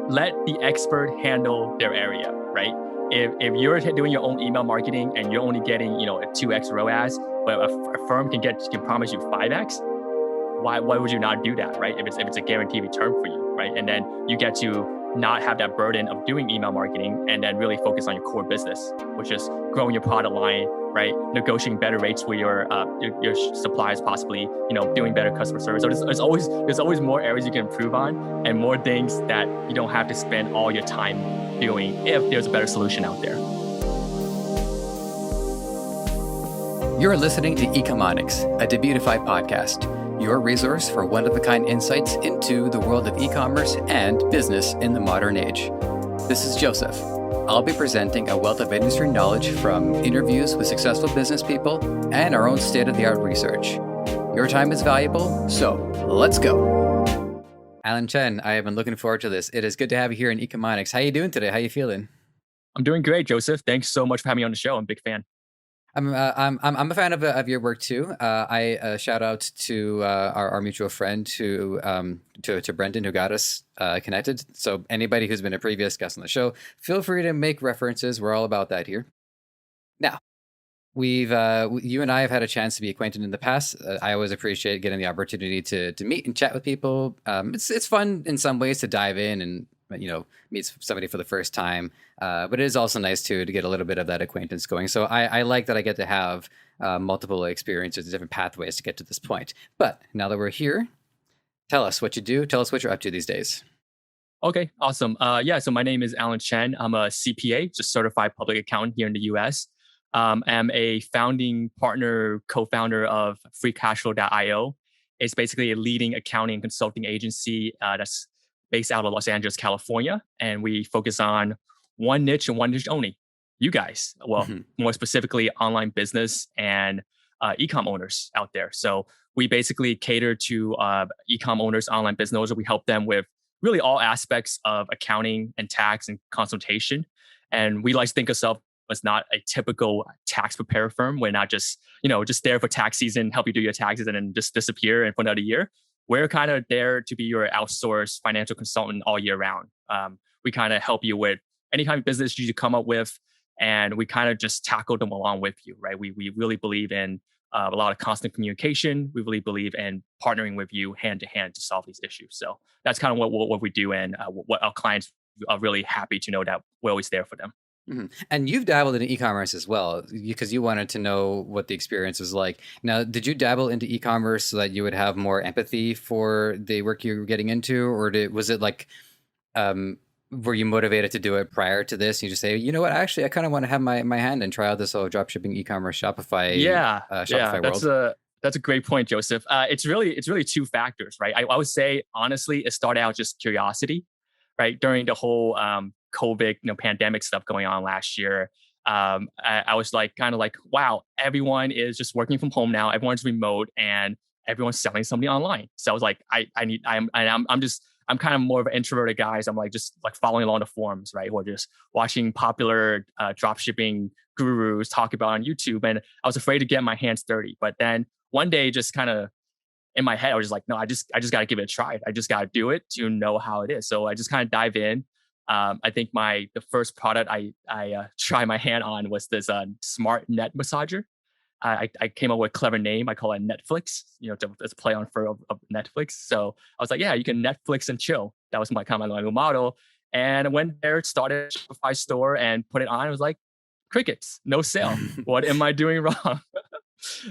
let the expert handle their area, right? If you're doing your own email marketing and you're only getting, a 2x ROAS, but a firm can promise you 5x, why would you not do that, right? If it's a guaranteed return for you, right? And then you get to not have that burden of doing email marketing and then really focus on your core business, which is growing your product line, right? Negotiating better rates with your suppliers, possibly, doing better customer service. So there's always more areas you can improve on and more things that you don't have to spend all your time doing if there's a better solution out there. You're listening to Ecomonics, a Debutify podcast, your resource for one-of-a-kind insights into the world of e-commerce and business in the modern age. This is Joseph. I'll be presenting a wealth of industry knowledge from interviews with successful business people and our own state-of-the-art research. Your time is valuable, so let's go. Alan Chen, I have been looking forward to this. It is good to have you here in Ecomonics. How are you doing today? How are you feeling? I'm doing great, Joseph. Thanks so much for having me on the show. I'm a big fan. I'm a fan of your work too. I shout out to our mutual friend to Brendan, who got us connected. So anybody who's been a previous guest on the show, feel free to make references. We're all about that here. Now, you and I have had a chance to be acquainted in the past. I always appreciate getting the opportunity to meet and chat with people. It's fun in some ways to dive in and meet somebody for the first time. But it is also nice to get a little bit of that acquaintance going. So I like that I get to have multiple experiences, different pathways to get to this point. But now that we're here, tell us what you do. Tell us what you're up to these days. Okay, awesome. So my name is Alan Chen. I'm a CPA, just certified public accountant here in the US. I'm a founding partner, co-founder of freecashflow.io. It's basically a leading accounting and consulting agency that's based out of Los Angeles, California. And we focus on one niche and one niche only. You guys, more specifically, online business and ecom owners out there. So we basically cater to ecom owners, online business owners. We help them with really all aspects of accounting and tax and consultation. And we like to think of ourselves as not a typical tax preparer firm. We're not just there for tax season, help you do your taxes and then just disappear and for another year. We're kind of there to be your outsourced financial consultant all year round. We kind of help you with any kind of business you come up with, and we kind of just tackle them along with you, right? We really believe in a lot of constant communication. We really believe in partnering with you hand to hand to solve these issues. So that's kind of what we do, and what our clients are really happy to know that we're always there for them. Mm-hmm. And you've dabbled in e-commerce as well, because you wanted to know what the experience was like. Now, did you dabble into e-commerce so that you would have more empathy for the work you were getting into? Or was it like, were you motivated to do it prior to this? You just say, you know what, actually, I kind of want to have my hand and try out this whole dropshipping e-commerce Shopify world. That's a great point, Joseph. It's really two factors, right? I would say, honestly, it started out just curiosity, right? During the whole COVID, pandemic stuff going on last year, I was kind of like, wow, everyone is just working from home now. Everyone's remote and everyone's selling something online. So I was like, I'm kind of more of an introverted guy. So I'm just following along the forums, right? Or just watching popular dropshipping gurus talk about on YouTube. And I was afraid to get my hands dirty. But then one day, just kind of in my head, I was just like, no, I just got to give it a try. I just got to do it to know how it is. So I just kind of dive in. I think the first product I tried my hand on was this smart net massager. I came up with a clever name. I call it Netflix, to play on for of Netflix. So I was like, yeah, you can Netflix and chill. That was my new model. And I went there, started a Shopify store and put it on. It was like, crickets, no sale. What am I doing wrong?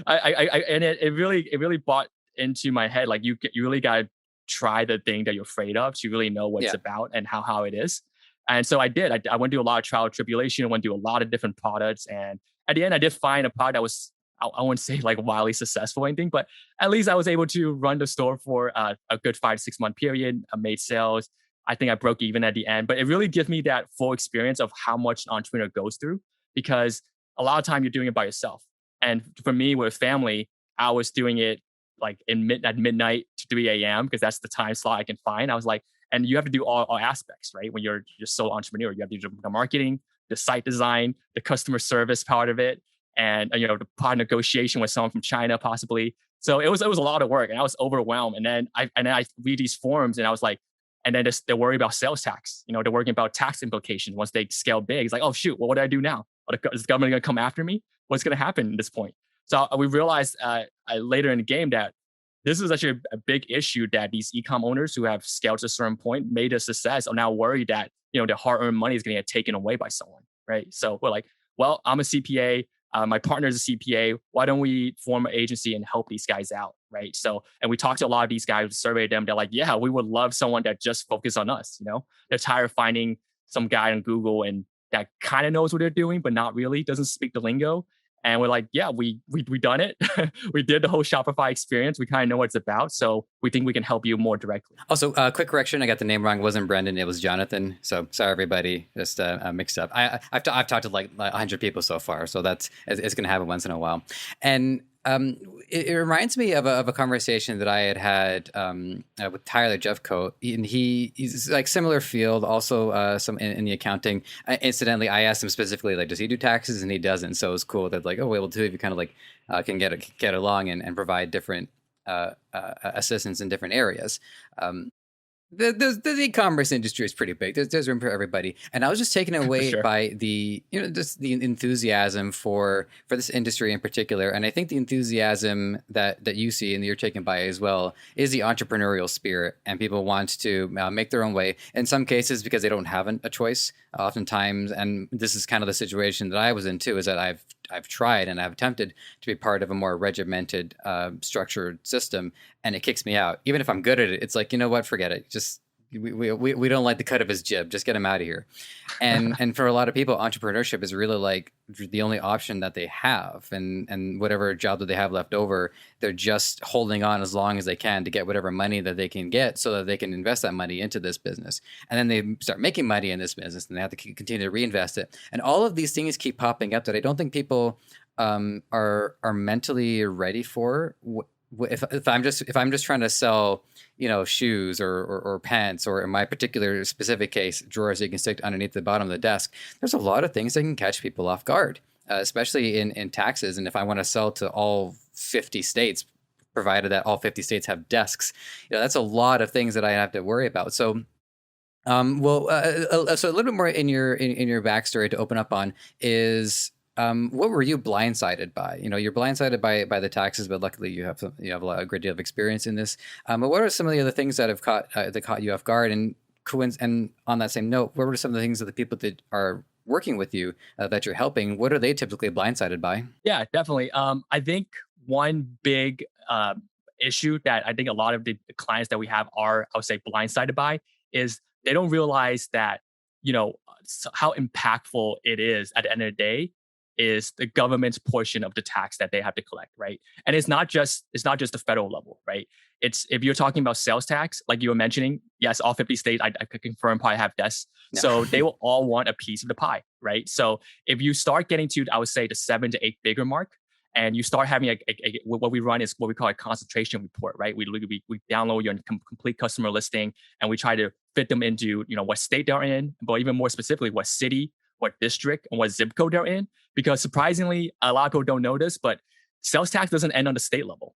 It really bought into my head. Like you really got to try the thing that you're afraid of to really know what it's about and how it is. And so I did. I went through a lot of trial and tribulation. I went through a lot of different products. And at the end, I did find a product that was, I wouldn't say wildly successful or anything, but at least I was able to run the store for a good 5 to 6 month period. I made sales. I think I broke even at the end, but it really gives me that full experience of how much an entrepreneur goes through, because a lot of time you're doing it by yourself. And for me with family, I was doing it at midnight to 3 a.m. because that's the time slot I can find. I was like, and you have to do all aspects, right? When you're sole entrepreneur, you have to do the marketing, the site design, the customer service part of it, and the product negotiation with someone from China possibly. So it was a lot of work, and I was overwhelmed. And then I read these forums, and I was like, And then they worry about sales tax. They're worrying about tax implications once they scale big. It's like, oh shoot, well, what do I do now? Is the government going to come after me? What's going to happen at this point? So we realized later in the game that this is actually a big issue, that these ecom owners who have scaled to a certain point, made a success, are now worried that their hard-earned money is going to get taken away by someone, right? So we're like, well, I'm a CPA. My partner is a CPA. Why don't we form an agency and help these guys out, right? So, and we talked to a lot of these guys, surveyed them. They're like, yeah, we would love someone that just focus on us. They're tired of finding some guy on Google and that kind of knows what they're doing, but not really, doesn't speak the lingo. And we're like, yeah, we done it. We did the whole Shopify experience. We kind of know what it's about. So we think we can help you more directly. Also, quick correction. I got the name wrong. It wasn't Brendan. It was Jonathan. So sorry, everybody. Just mixed up. I've talked to like 100 people so far. So it's going to happen once in a while. And it reminds me of a conversation that I had with Tyler Jeffcoat, and he's like similar field, also some in the accounting. Incidentally, I asked him specifically, like, does he do taxes? And he doesn't. So it was cool that like, oh, well, too, if you kind of like can get along and provide different assistance in different areas. The e-commerce industry is pretty big. There's room for everybody, and I was just taken away sure. by just the enthusiasm for this industry in particular. And I think the enthusiasm that you see and that you're taken by as well is the entrepreneurial spirit, and people want to make their own way. In some cases, because they don't have a choice, oftentimes, and this is kind of the situation that I was in too, is that I've tried and I've attempted to be part of a more regimented, structured system, and it kicks me out. Even if I'm good at it, it's like, you know what, forget it. Just we don't like the cut of his jib. Just get him out of here. And for a lot of people, entrepreneurship is really like the only option that they have. And whatever job that they have left over, they're just holding on as long as they can to get whatever money that they can get, so that they can invest that money into this business. And then they start making money in this business, and they have to continue to reinvest it. And all of these things keep popping up that I don't think people are mentally ready for. If I'm just trying to sell, shoes or pants, or in my particular specific case, drawers that you can stick underneath the bottom of the desk, there's a lot of things that can catch people off guard, especially in taxes. And if I want to sell to all 50 states, provided that all 50 states have desks, that's a lot of things that I have to worry about. So, so a little bit more in your backstory to open up on is, what were you blindsided by? You're blindsided by the taxes, but luckily you have a great deal of experience in this. But what are some of the other things that have caught you off guard? And on that same note, what were some of the things that the people that are working with you that you're helping, what are they typically blindsided by? Yeah, definitely. I think one big issue that I think a lot of the clients that we have are, I would say, blindsided by is they don't realize that how impactful it is at the end of the day is the government's portion of the tax that they have to collect, right? And it's not just the federal level, right? It's, if you're talking about sales tax, like you were mentioning, yes, all 50 states, I could confirm, probably have desks. No. So they will all want a piece of the pie, right? So if you start getting to, I would say, the 7 to 8 figure mark, and you start having what we run is what we call a concentration report, right? We download your complete customer listing, and we try to fit them into, what state they're in, but even more specifically, what city, what district, and what zip code they're in. Because surprisingly, a lot of people don't know this, but sales tax doesn't end on the state level.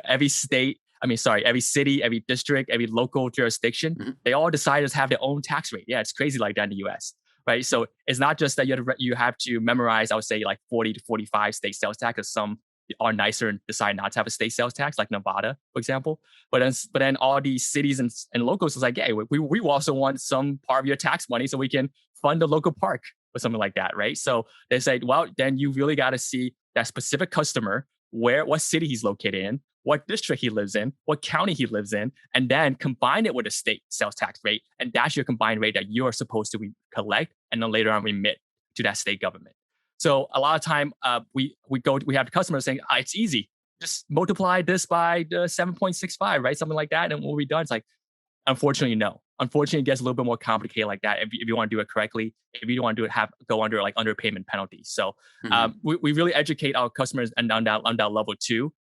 Every city, every district, every local jurisdiction, mm-hmm. they all decide to have their own tax rate. Yeah, it's crazy like that in the US, right? So it's not just that you have to memorize, I would say, like 40 to 45 state sales tax, because some are nicer and decide not to have a state sales tax, like Nevada, for example. But then all these cities and locals is like, hey, we also want some part of your tax money so we can fund the local park or something like that, right? So they say, well, then you really got to see that specific customer, what city he's located in, what district he lives in, what county he lives in, and then combine it with a state sales tax rate. And that's your combined rate that you're supposed to collect and then later on remit to that state government. So a lot of time we have the customers saying, it's easy. Just multiply this by the 7.65, right? Something like that. And we'll be done. It's like, unfortunately, no. Unfortunately, it gets a little bit more complicated like that if you want to do it correctly. If you don't want to do it, go under like underpayment penalties. So we really educate our customers and on that level too.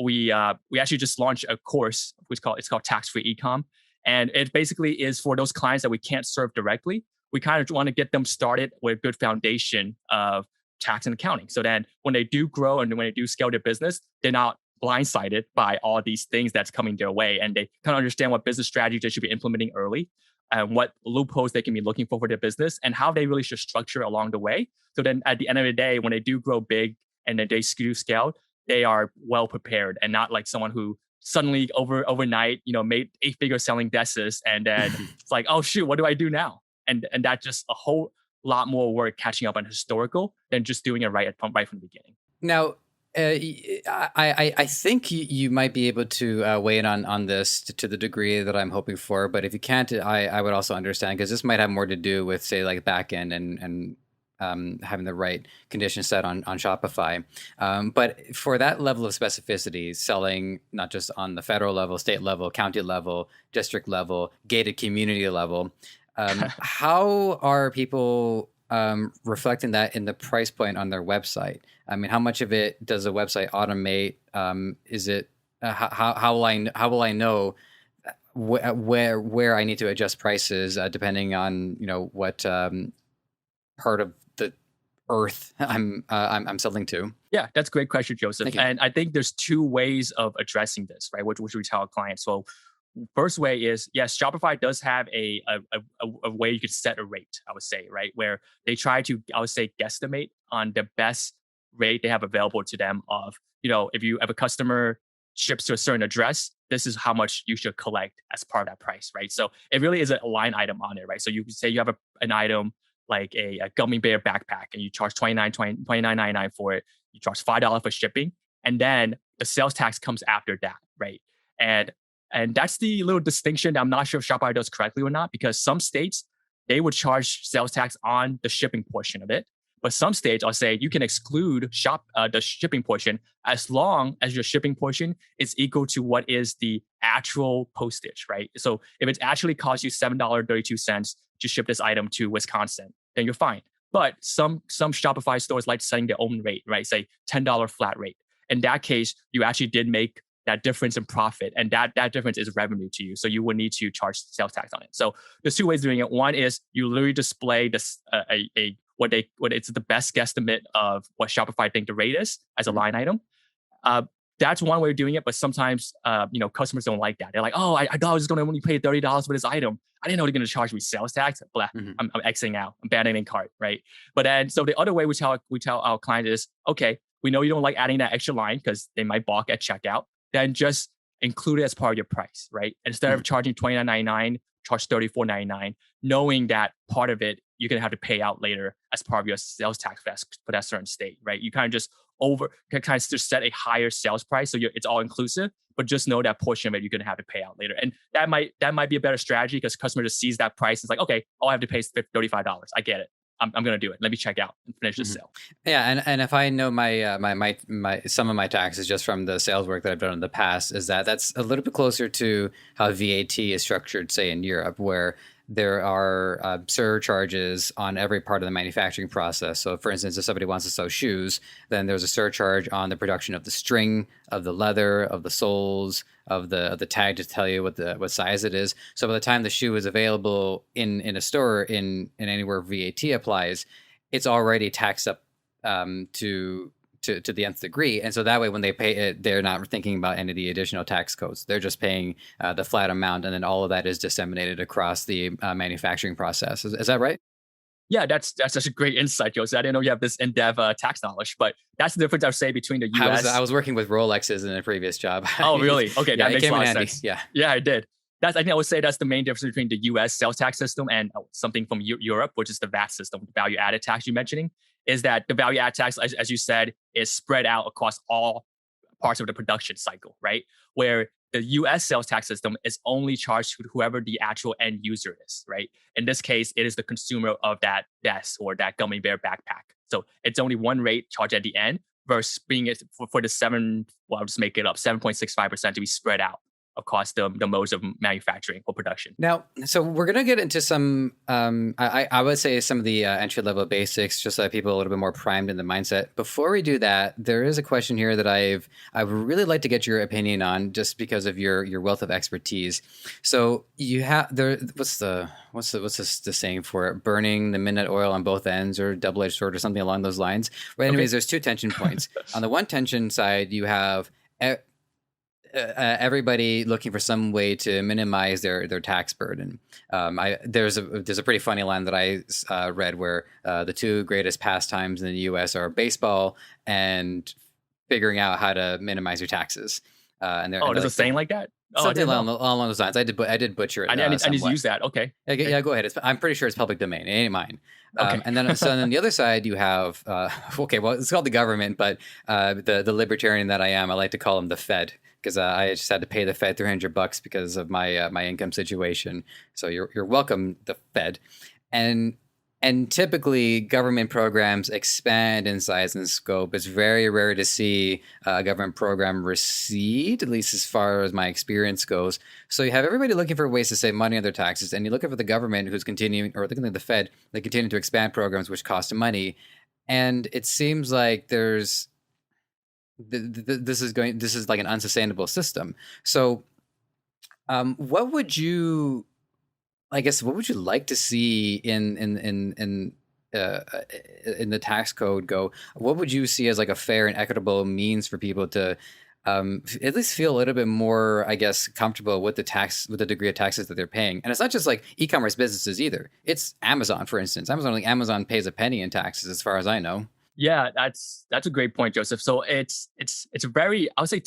We actually just launched a course it's called Tax-Free Ecom, and it basically is for those clients that we can't serve directly. We kind of want to get them started with a good foundation of tax and accounting. So then when they do grow and when they do scale their business, they're not blindsided by all these things that's coming their way, and they kind of understand what business strategies they should be implementing early, and what loopholes they can be looking for their business, and how they really should structure along the way. So then at the end of the day, when they do grow big and then they scale, they are well prepared, and not like someone who suddenly overnight, made 8-figure selling desks, and then it's like, oh shoot, what do I do now? And that's just a whole lot more work catching up on historical than just doing it right from the beginning. Now, I think you might be able to weigh in on this to the degree that I'm hoping for. But if you can't, I would also understand, because this might have more to do with, say, like back end and having the right condition set on Shopify. But for that level of specificity, selling not just on the federal level, state level, county level, district level, gated community level, how are people reflecting that in the price point on their website? I mean, how much of it does a website automate? Is it how will I know where I need to adjust prices depending on what part of the earth I'm selling to? Yeah, that's a great question, Joseph. And I think there's two ways of addressing this, right? Which we tell our clients. So first way is, yes, Shopify does have a way you could set a rate, I would say, right? Where they try to, I would say, guesstimate on the best rate they have available to them of, if a customer ships to a certain address, this is how much you should collect as part of that price, right? So it really is a line item on it, right? So you could say you have an item like a gummy bear backpack, and you charge $29.99 for it. You charge $5 for shipping, and then the sales tax comes after that, right? And that's the little distinction that I'm not sure if Shopify does correctly or not, because some states, they would charge sales tax on the shipping portion of it. But some states, I'll say, you can exclude the shipping portion as long as your shipping portion is equal to what is the actual postage, right? So if it actually costs you $7.32 to ship this item to Wisconsin, then you're fine. But some Shopify stores like setting their own rate, right? Say $10 flat rate. In that case, you actually did make that difference in profit, and that difference is revenue to you. So you would need to charge sales tax on it. So there's two ways of doing it. One is you literally display this what it's the best guesstimate of what Shopify think the rate is as a line item. That's one way of doing it, but sometimes customers don't like that. They're like, oh, I thought I was going to only pay $30 for this item. I didn't know they're going to charge me sales tax. Blah. I'm exiting out. I'm abandoning cart, right? But then, so the other way we tell our clients is, okay, we know you don't like adding that extra line because they might balk at checkout. Then just include it as part of your price, right? Instead of charging $29.99, charge $34.99, knowing that part of it you're gonna have to pay out later as part of your sales tax for that certain state, right? You kind of just just set a higher sales price, so it's all inclusive, but just know that portion of it you're gonna have to pay out later, and that might be a better strategy because customer just sees that price. It's like, okay, all I have to pay is $35. I get it. I'm going to do it. Let me check out and finish the sale. Yeah, and if I know my some of my taxes just from the sales work that I've done in the past, is that's a little bit closer to how VAT is structured, say in Europe, where there are surcharges on every part of the manufacturing process. So, for instance, if somebody wants to sew shoes, then there's a surcharge on the production of the string, of the leather, of the soles, of the tag to tell you what size it is. So by the time the shoe is available in a store in anywhere VAT applies, it's already taxed up to the nth degree. And so that way, when they pay it, they're not thinking about any of the additional tax codes. They're just paying the flat amount, and then all of that is disseminated across the manufacturing process. Is that right? Yeah, that's such a great insight, Joseph. I didn't know you have this in-depth tax knowledge, but that's the difference I would say between the U.S. I was working with Rolexes in a previous job. Oh, really? Okay, yeah, that makes a lot of sense. Yeah, I did. I think I would say that's the main difference between the U.S. sales tax system and something from Europe, which is the VAT system, the value-added tax you're mentioning, is that the value-added tax, as you said, is spread out across all parts of the production cycle, right? Where the U.S. sales tax system is only charged to whoever the actual end user is, right? In this case, it is the consumer of that desk or that gummy bear backpack. So it's only one rate charged at the end versus being it for the I'll just make it up, 7.65% to be spread out across the modes of manufacturing or production. Now, so we're going to get into some, I would say some of the entry-level basics, just so that people are a little bit more primed in the mindset. Before we do that, there is a question here that I would really like to get your opinion on, just because of your wealth of expertise. So you have what's the saying for it? Burning the midnight oil on both ends, or double-edged sword, or something along those lines. But anyways, There's two tension points. On the one tension side, you have e- everybody looking for some way to minimize their tax burden. There's a pretty funny line that I read where the two greatest pastimes in the U.S. are baseball and figuring out how to minimize your taxes. Oh, They're there's a like saying like that. Oh, I something didn't know. along those lines. I did butcher it I need to somewhat. use that. Okay. Yeah, Okay. yeah, go ahead. I'm pretty sure it's public domain. It ain't mine. Okay. And then so on the other side, you have okay, well, it's called the government, but the libertarian that I am, I like to call him the Fed because I just had to pay the Fed $300 because of my my income situation. So you're welcome, the Fed. And typically government programs expand in size and scope. It's very rare to see a government program recede, at least as far as my experience goes. So you have everybody looking for ways to save money on their taxes, and you're looking for the government who's continuing, or looking at the Fed, they continue to expand programs which cost money. And it seems like this is like an unsustainable system. So what would you I guess what would you like to see uh, in the tax code go? What would you see as like a fair and equitable means for people to at least feel a little bit more, I guess, comfortable with the degree of taxes that they're paying? And it's not just like e-commerce businesses either. It's Amazon, for instance. Amazon pays a penny in taxes, as far as I know. Yeah, that's a great point, Joseph. So it's a very, I would say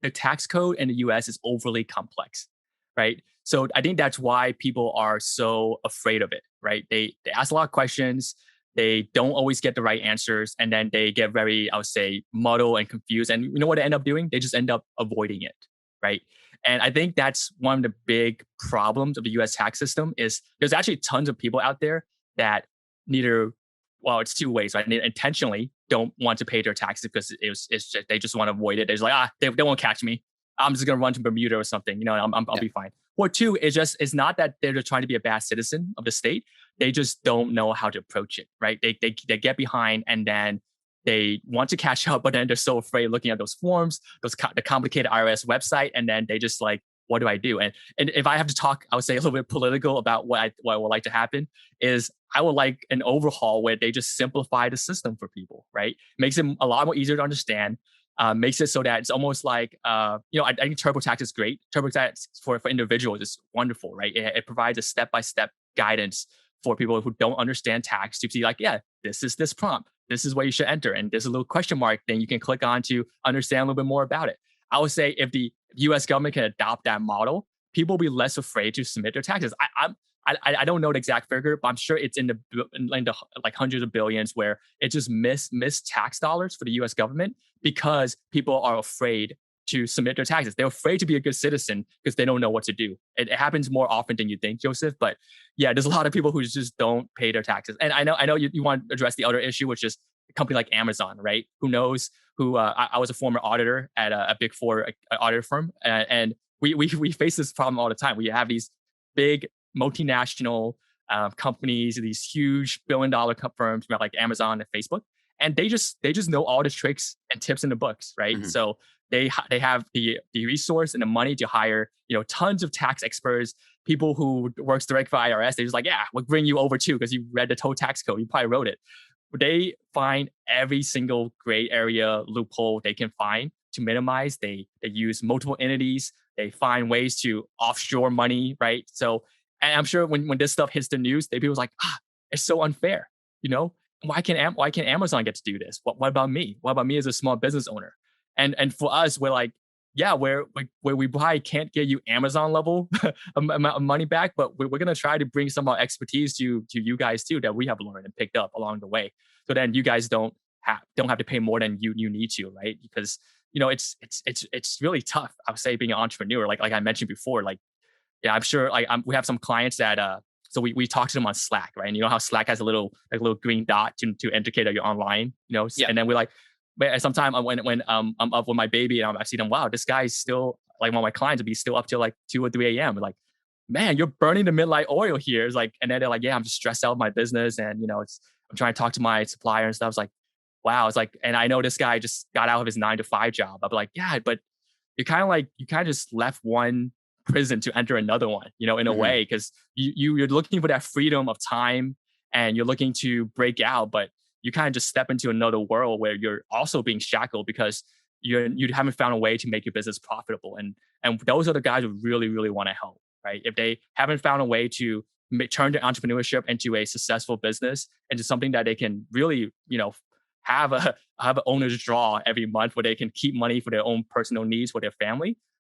the tax code in the US is overly complex, right? So I think that's why people are so afraid of it, right? They ask a lot of questions, they don't always get the right answers, and then they get very, I would say, muddled and confused. And you know what they end up doing? They just end up avoiding it, right? And I think that's one of the big problems of the US tax system is there's actually tons of people out there that neither well, it's two ways, right? And they intentionally don't want to pay their taxes because it's just, they just want to avoid it. They're just like, they won't catch me. I'm just gonna run to Bermuda or something. You know, I'll Yeah. be fine. Or two, it's not that they're just trying to be a bad citizen of the state. They just don't know how to approach it, right? They get behind and then they want to catch up, but then they're so afraid looking at those forms, the complicated IRS website, and then they just like, what do I do? And if I have to talk, I would say a little bit political about what I would like to happen is I would like an overhaul where they just simplify the system for people, right? Makes it a lot more easier to understand. Makes it so that it's almost like, I think TurboTax is great. TurboTax for individuals is wonderful, right? It provides a step-by-step guidance for people who don't understand tax to see like, yeah, this is this prompt. This is what you should enter. And there's a little question mark thing you can click on to understand a little bit more about it. I would say if the US government can adopt that model, people will be less afraid to submit their taxes. I don't know the exact figure, but I'm sure it's in the like hundreds of billions where it just miss tax dollars for the U.S. government because people are afraid to submit their taxes. They're afraid to be a good citizen because they don't know what to do. It happens more often than you think, Joseph. But yeah, there's a lot of people who just don't pay their taxes. And I know you want to address the other issue, which is a company like Amazon, right? Who knows? I was a former auditor at a Big Four audit firm, and we face this problem all the time. We have these big multinational companies, these huge billion-dollar firms like Amazon and Facebook, and they just know all the tricks and tips in the books, right? Mm-hmm. So they have the resource and the money to hire tons of tax experts, people who works direct for IRS. They're just like, yeah, we'll bring you over too because you read the total tax code, you probably wrote it. They find every single gray area loophole they can find to minimize. They use multiple entities. They find ways to offshore money, right? So, and I'm sure when this stuff hits the news, people's like, it's so unfair. Why can Amazon get to do this? What about me? What about me as a small business owner? And for us, we're like, yeah, where we probably can't get you Amazon level amount of money back, but we're gonna try to bring some of our expertise to you guys too that we have learned and picked up along the way. So then you guys don't have to pay more than you need to, right? Because it's really tough. I would say being an entrepreneur, like I mentioned before, like yeah, I'm sure like we have some clients that so we talk to them on Slack, right? And you know how Slack has a little green dot to indicate that you're online, Yeah. and then we're like, sometimes when I'm up with my baby and I see them, wow, this guy's still like one of my clients would be still up till like 2 or 3 a.m. We're like, man, you're burning the midnight oil here. It's like, and then they're like, yeah, I'm just stressed out with my business, and I'm trying to talk to my supplier and stuff. It's like, wow, it's like, and I know this guy just got out of his 9 to 5 job. I'm like, yeah, but you kind of just left one prison to enter another one, in a way, because you're looking for that freedom of time and you're looking to break out, but you kind of just step into another world where you're also being shackled because you haven't found a way to make your business profitable. And those are the guys who really, really want to help, right? If they haven't found a way to turn their entrepreneurship into a successful business, into something that they can really, have a have an owner's draw every month where they can keep money for their own personal needs for their family.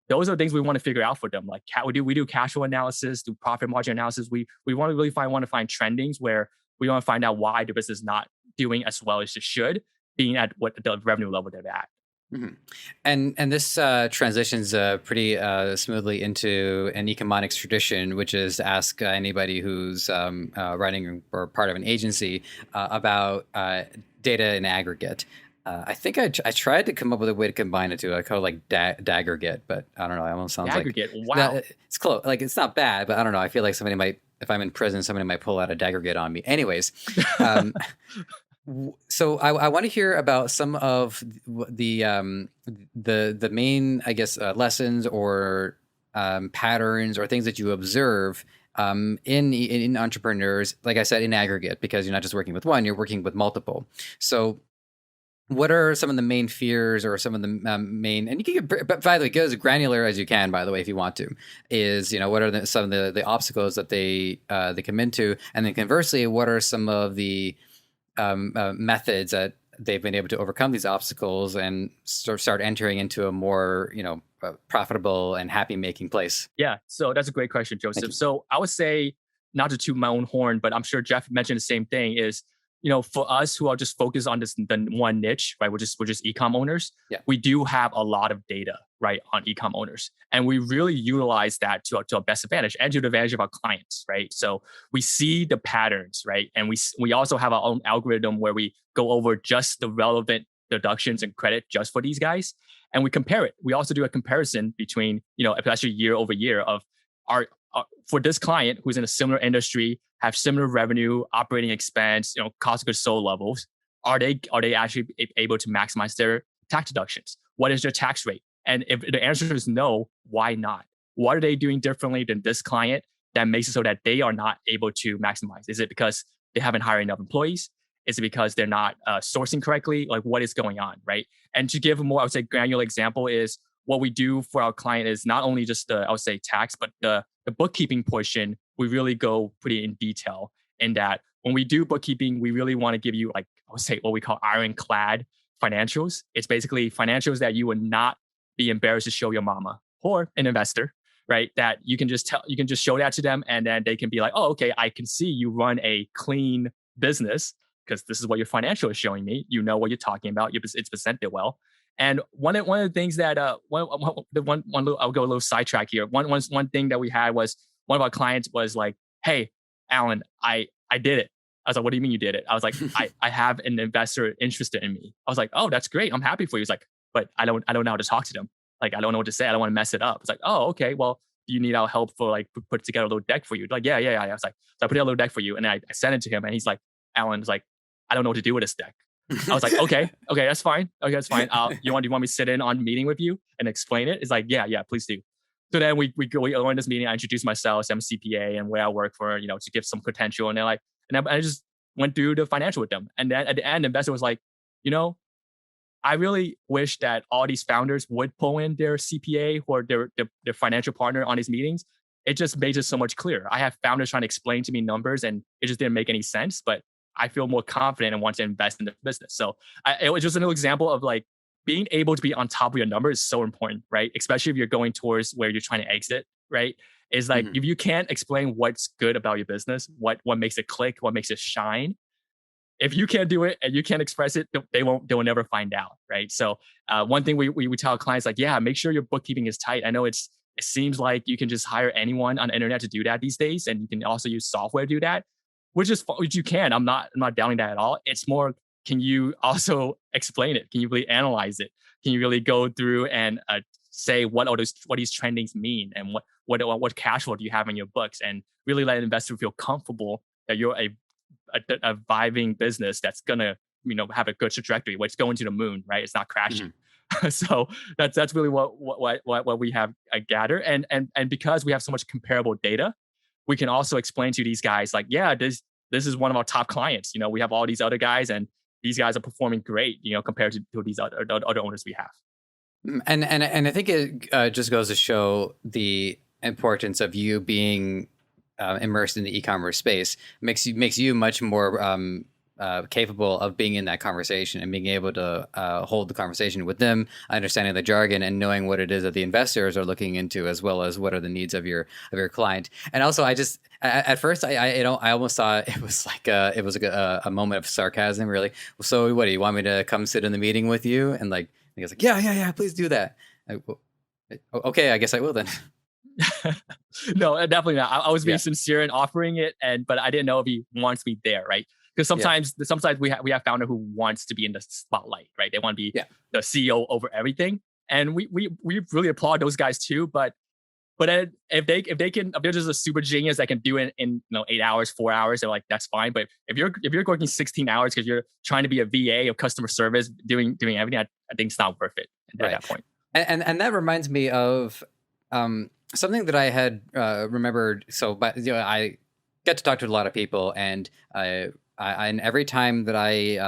Those are things we want to figure out for them. Like we do cash flow analysis, do profit margin analysis. We want to really want to find trendings where we want to find out why the business is not doing as well as it should, being at what the revenue level they're at. Mm-hmm. And this transitions pretty smoothly into an economics tradition, which is to ask anybody who's running or part of an agency about data in aggregate. I think I tried to come up with a way to combine it too. I call it like daggergate, but I don't know. It almost sounds aggregate. Like wow. It's close. Like it's not bad, but I don't know. I feel like somebody might, if I'm in prison, somebody might pull out a daggergate on me. Anyways. So I want to hear about some of the main, I guess, lessons or patterns or things that you observe in entrepreneurs. Like I said, in aggregate, because you're not just working with one, you're working with multiple. So what are some of the main fears or some of the main, and you can get, by the way, get as granular as you can, by the way, if you want to, is, what are some of the obstacles that they come into? And then conversely, what are some of the methods that they've been able to overcome these obstacles and start entering into a more, profitable and happy making place? Yeah. So that's a great question, Joseph. So I would say, not to toot my own horn, but I'm sure Jeff mentioned the same thing, is, for us who are just focused on the one niche, right? We're just ecom owners. Yeah. We do have a lot of data, right, on ecom owners, and we really utilize that to our best advantage and to the advantage of our clients, right? So we see the patterns, right, and we also have our own algorithm where we go over just the relevant deductions and credit just for these guys, and we compare it. We also do a comparison between, especially year over year, of our for this client who's in a similar industry, have similar revenue, operating expense, cost of goods sold levels. Are they actually able to maximize their tax deductions? What is their tax rate? And if the answer is no, why not? What are they doing differently than this client that makes it so that they are not able to maximize? Is it because they haven't hired enough employees? Is it because they're not sourcing correctly? Like, what is going on, right? And to give a more, I would say, granular example is, what we do for our client is not only just the, I would say, tax, but the bookkeeping portion. We really go pretty in detail in that when we do bookkeeping, we really want to give you, like, I would say, what we call ironclad financials. It's basically financials that you would not be embarrassed to show your mama or an investor, right? That you can just show that to them, and then they can be like, oh, okay, I can see you run a clean business because this is what your financial is showing me. You know what you're talking about. It's presented well. And one of the things that I'll go a little sidetrack here. One thing that we had was, one of our clients was like, "Hey, Alan, I did it." I was like, "What do you mean you did it?" I was like, I have an investor interested in me." I was like, "Oh, that's great. I'm happy for you." He's like, "But I don't know how to talk to them. Like, I don't know what to say. I don't want to mess it up." It's like, "Oh, okay. Well, do you need our help for like put together a little deck for you?" Like, yeah. I was like, so I put together a little deck for you, and I sent it to him, and he's like, Alan's like, "I don't know what to do with this deck." I was like, okay, that's fine. Okay, that's fine. Do you want me to sit in on meeting with you and explain it? It's like, yeah, please do. So then we go in this meeting. I introduced myself, I'm a CPA, and where I work for, to give some potential. And they're like, and I just went through the financial with them. And then at the end, the investor was like, I really wish that all these founders would pull in their CPA or their financial partner on these meetings. It just made it so much clearer. I have founders trying to explain to me numbers, and it just didn't make any sense. But I feel more confident and want to invest in the business. So it was just another example of like being able to be on top of your numbers is so important, right? Especially if you're going towards where you're trying to exit, right? Is like, if you can't explain what's good about your business, what makes it click, what makes it shine, if you can't do it and you can't express it, they will never find out, right? So one thing we tell our clients, like, yeah, make sure your bookkeeping is tight. I know it seems like you can just hire anyone on the internet to do that these days, and you can also use software to do that, which you can. I'm not doubting that at all. It's more, can you also explain it? Can you really analyze it? Can you really go through and say what these trendings mean, and what cash flow do you have in your books, and really let an investor feel comfortable that you're a vibing business that's gonna have a good trajectory. Where it's going to the moon, right? It's not crashing. So that's really what we have gathered, and because we have so much comparable data, we can also explain to these guys, like, yeah, this is one of our top clients. We have all these other guys, and these guys are performing great, compared to these other owners we have. And I think it just goes to show the importance of you being immersed in the e-commerce space. Makes you much more capable of being in that conversation and being able to hold the conversation with them, understanding the jargon and knowing what it is that the investors are looking into, as well as what are the needs of your client. And also, I just at first I almost thought it was like a moment of sarcasm, really. So what do you want me to come sit in the meeting with you? And like he was like, yeah, please do that. Okay, I guess I will then. No, definitely not. I was being Yeah, sincere in offering it, but I didn't know if he wants me there, right? Because yeah, sometimes we have founder who wants to be in the spotlight, right? They want to be yeah. the CEO over everything, and we really applaud those guys too. But if they're just a super genius that can do it in 8 hours, 4 hours, they're like, that's fine. But if you're working 16 hours because you're trying to be a VA of customer service, doing everything, I think it's not worth it at Right. that point. And that reminds me of something that I had remembered. So, but I get to talk to a lot of people, and and every time that I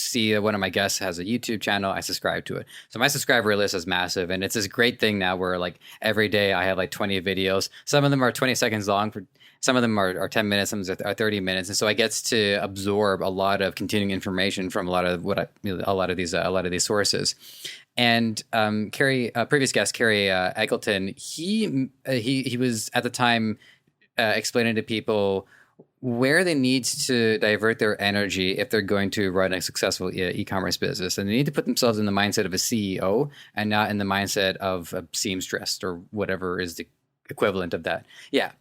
see that one of my guests has a YouTube channel, I subscribe to it. So my subscriber list is massive, and it's this great thing now where like every day I have like 20 videos. Some of them are 20 seconds long. Some of them are 10 minutes. Some are 30 minutes, and so I get to absorb a lot of continuing information from a lot of a lot of these sources. And Carrie, previous guest Carrie Eggleton, he was at the time explaining to people where they need to divert their energy if they're going to run a successful e-commerce business, and they need to put themselves in the mindset of a CEO and not in the mindset of a seamstress or whatever is the equivalent of that. Yeah.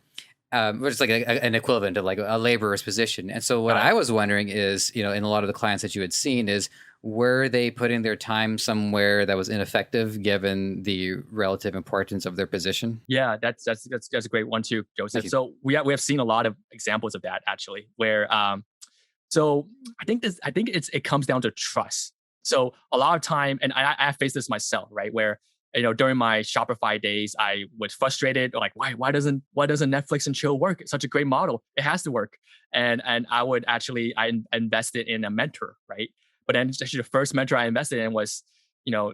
But it's like an equivalent of like a laborer's position. And so what I was wondering is, in a lot of the clients that you had seen is, were they putting their time somewhere that was ineffective given the relative importance of their position? Yeah, that's a great one too, Joseph. So we have seen a lot of examples of that actually, where so it comes down to trust. So a lot of time, and I faced this myself, right? Where during my Shopify days, I was frustrated, like why doesn't Netflix and chill work? It's such a great model. It has to work. And I invested in a mentor, right? But then actually the first mentor I invested in was, you know,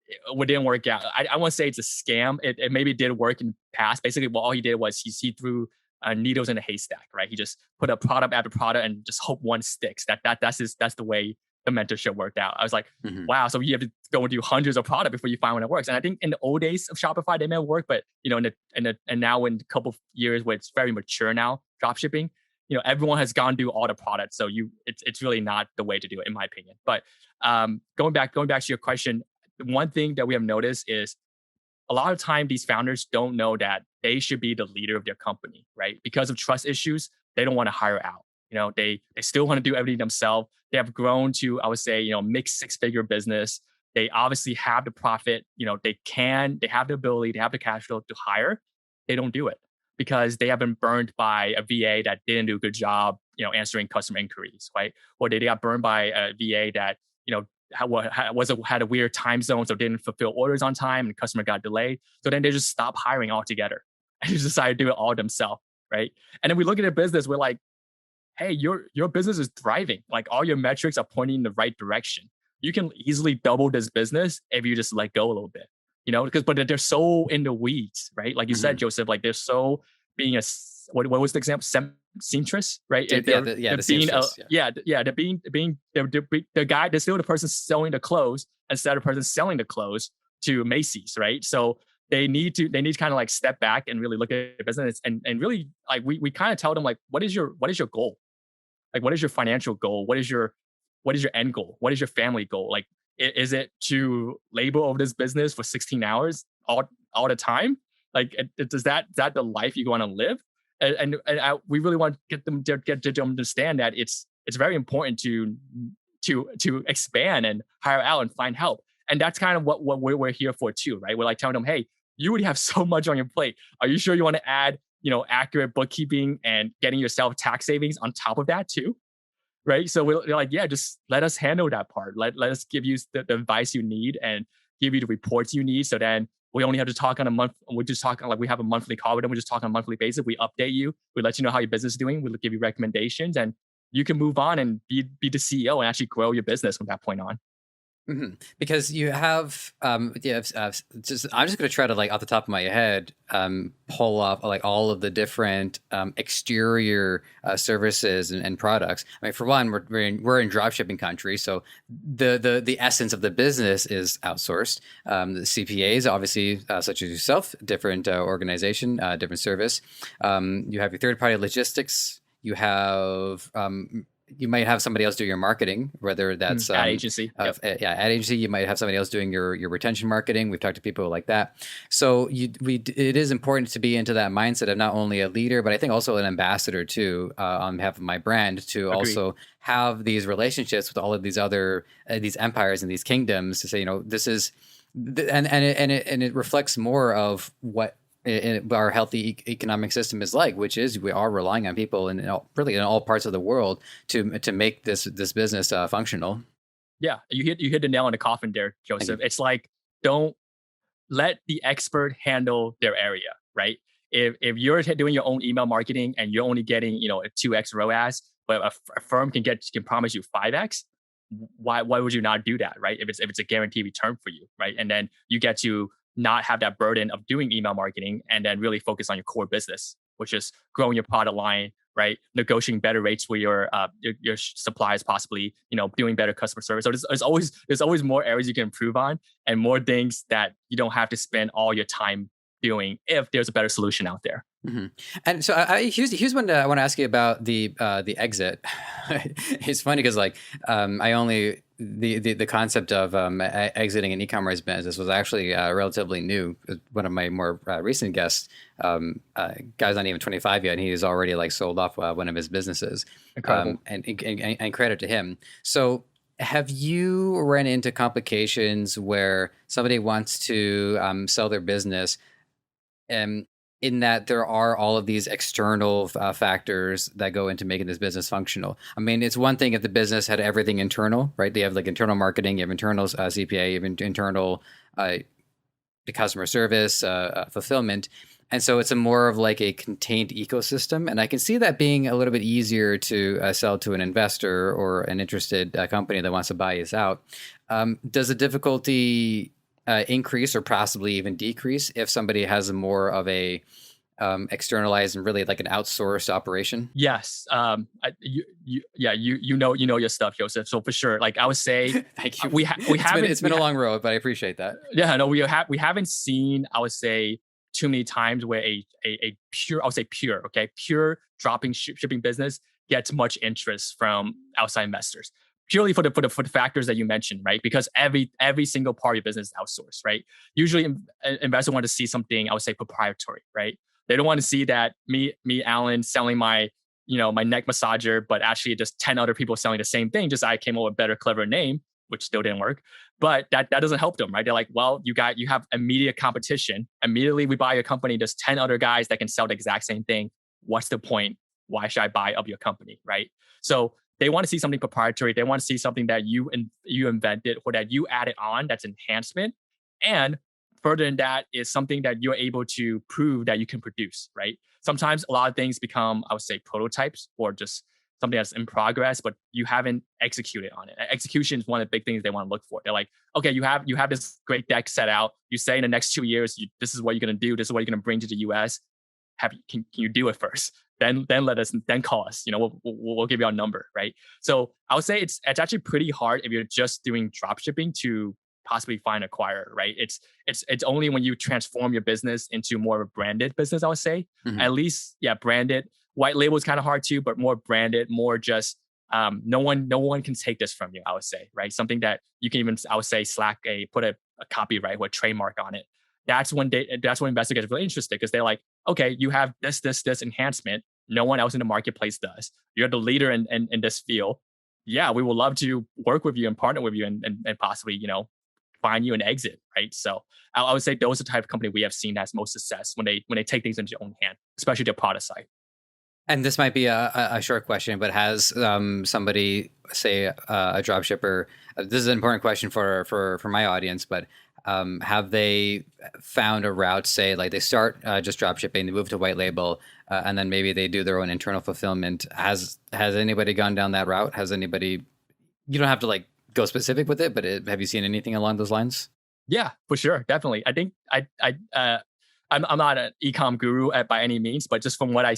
it didn't work out. I won't say it's a scam. It maybe did work in the past. Basically, all he did was he threw needles in a haystack, right? He just put a product after product and just hope one sticks. That's the way the mentorship worked out. I was like, Mm-hmm. wow. So you have to go and do hundreds of products before you find one that works. And I think in the old days of Shopify, they may work, but and now in a couple of years where it's very mature now, drop shipping, everyone has gone through all the products. So it's really not the way to do it, in my opinion. But going back to your question, one thing that we have noticed is a lot of time these founders don't know that they should be the leader of their company, right? Because of trust issues, they don't want to hire out. They still want to do everything themselves. They have grown to, I would say, mixed six-figure business. They obviously have the profit. They have the ability, they have the cash flow to hire. They don't do it because they have been burned by a VA that didn't do a good job, answering customer inquiries, right? Or they got burned by a VA that, had a weird time zone, so didn't fulfill orders on time, and the customer got delayed. So then they just stopped hiring altogether and just decided to do it all themselves, right? And then we look at a business, we're like, hey, your business is thriving. Like all your metrics are pointing in the right direction. You can easily double this business if you just let go a little bit, but they're so in the weeds, right? Like you said, Mm-hmm. Joseph, like they're so being what was the example? Seamstress, right? Yeah, They're the being seamstress. Yeah. they're the guy, they're still the person selling the clothes instead of the person selling the clothes to Macy's, right? So they need to kind of like step back and really look at the business and really like we kind of tell them like, what is your goal? Like, what is your financial goal? What is your end goal? What is your family goal? Like, is it to labor over this business for 16 hours all the time? Like, is that the life you want to live? We really want to get them to understand that it's very important to expand and hire out and find help. And that's kind of what we're here for too, right? We're like telling them, hey, you already have so much on your plate. Are you sure you want to add, accurate bookkeeping and getting yourself tax savings on top of that too? Right. So they're like, yeah, just let us handle that part. Let us give you the advice you need and give you the reports you need. So then we only have to talk on a month. We're just talking like we have a monthly call with them. We just talk on a monthly basis. We update you. We let you know how your business is doing. We'll give you recommendations and you can move on and be the CEO and actually grow your business from that point on. Because you have, I'm just going to try to like off the top of my head, pull up like all of the different exterior services and products. I mean, for one, we're in dropshipping country, so the essence of the business is outsourced. The CPAs, obviously, such as yourself, different organization, different service. You have your third party logistics. You might have somebody else do your marketing, whether that's Ad agency. Yep. ad agency. You might have somebody else doing your retention marketing. We've talked to people like that. So it is important to be into that mindset of not only a leader, but I think also an ambassador too, on behalf of my brand, to Agreed. also have these relationships with all of these other these empires and these kingdoms to say, this is, and it reflects more of what our healthy economic system is like, which is we are relying on people really in all parts of the world to make this business functional. Yeah, you hit the nail on the coffin there, Joseph. It's like, don't let the expert handle their area, right? If you're doing your own email marketing and you're only getting a 2x ROAS, but a firm can promise you 5x, why would you not do that, right? If it's a guaranteed return for you, right? And then you get to not have that burden of doing email marketing and then really focus on your core business, which is growing your product line, right? Negotiating better rates with your suppliers, possibly, doing better customer service. So there's always more areas you can improve on and more things that you don't have to spend all your time doing if there's a better solution out there. Mm-hmm. And so here's one I want to ask you about the exit. It's funny because I only the concept of exiting an e-commerce business was actually relatively new. One of my more recent guests, guy's not even 25 yet, and he's already like sold off one of his businesses. Incredible. And credit to him. So have you run into complications where somebody wants to sell their business, in that there are all of these external factors that go into making this business functional? I mean, it's one thing if the business had everything internal, right? They have like internal marketing, you have internal CPA, you have internal the customer service, fulfillment. And so it's a more of like a contained ecosystem. And I can see that being a little bit easier to sell to an investor or an interested company that wants to buy this out. Does the difficulty increase or possibly even decrease if somebody has more of a externalized and really like an outsourced operation? Yes. You know your stuff, Joseph. So for sure, like I would say, Thank you. we haven't. It's been a long road, but I appreciate that. Yeah, no, we haven't seen, I would say, too many times where a pure, I would say pure shipping business gets much interest from outside investors. Purely for the factors that you mentioned, right? Because every single part of your business is outsourced, right? Usually, investors want to see something, I would say, proprietary, right? They don't want to see that me, Alan, selling my neck massager, but actually just 10 other people selling the same thing. Just I came up with a better, clever name, which still didn't work. But that doesn't help them, right? They're like, well, you have immediate competition. Immediately, we buy your company. There's 10 other guys that can sell the exact same thing. What's the point? Why should I buy up your company, right? So they want to see something proprietary. They want to see something that you invented or that you added on that's enhancement. And further than that is something that you're able to prove that you can produce, right? Sometimes a lot of things become, I would say, prototypes or just something that's in progress, but you haven't executed on it. Execution is one of the big things they want to look for. They're like, okay, you have this great deck set out. You say in the next 2 years, this is what you're going to do. This is what you're going to bring to the US. Can you do it first? Then call us. We'll give you our number, right? So I would say it's actually pretty hard if you're just doing drop shipping to possibly find an acquirer, right? It's only when you transform your business into more of a branded business, I would say. Mm-hmm. At least, branded. White label is kind of hard too, but more branded, more just no one can take this from you, I would say, right? Something that you can even, I would say, put a copyright or a trademark on it. That's when investors get really interested because they're like, okay, you have this enhancement. No one else in the marketplace does. You're the leader in this field. Yeah, we would love to work with you and partner with you and possibly, find you an exit, right? So I would say those are the type of company we have seen as most success when they take things into their own hand, especially their product side. And this might be a short question, but has somebody, say a drop shipper, this is an important question for my audience, but have they found a route, say like they start just drop shipping, they move to white label, and then maybe they do their own internal fulfillment? Has anybody gone down that route? Has anybody, you don't have to like go specific with it, but have you seen anything along those lines? Yeah, for sure, definitely. I think I'm not an ecom guru by any means, but just from what I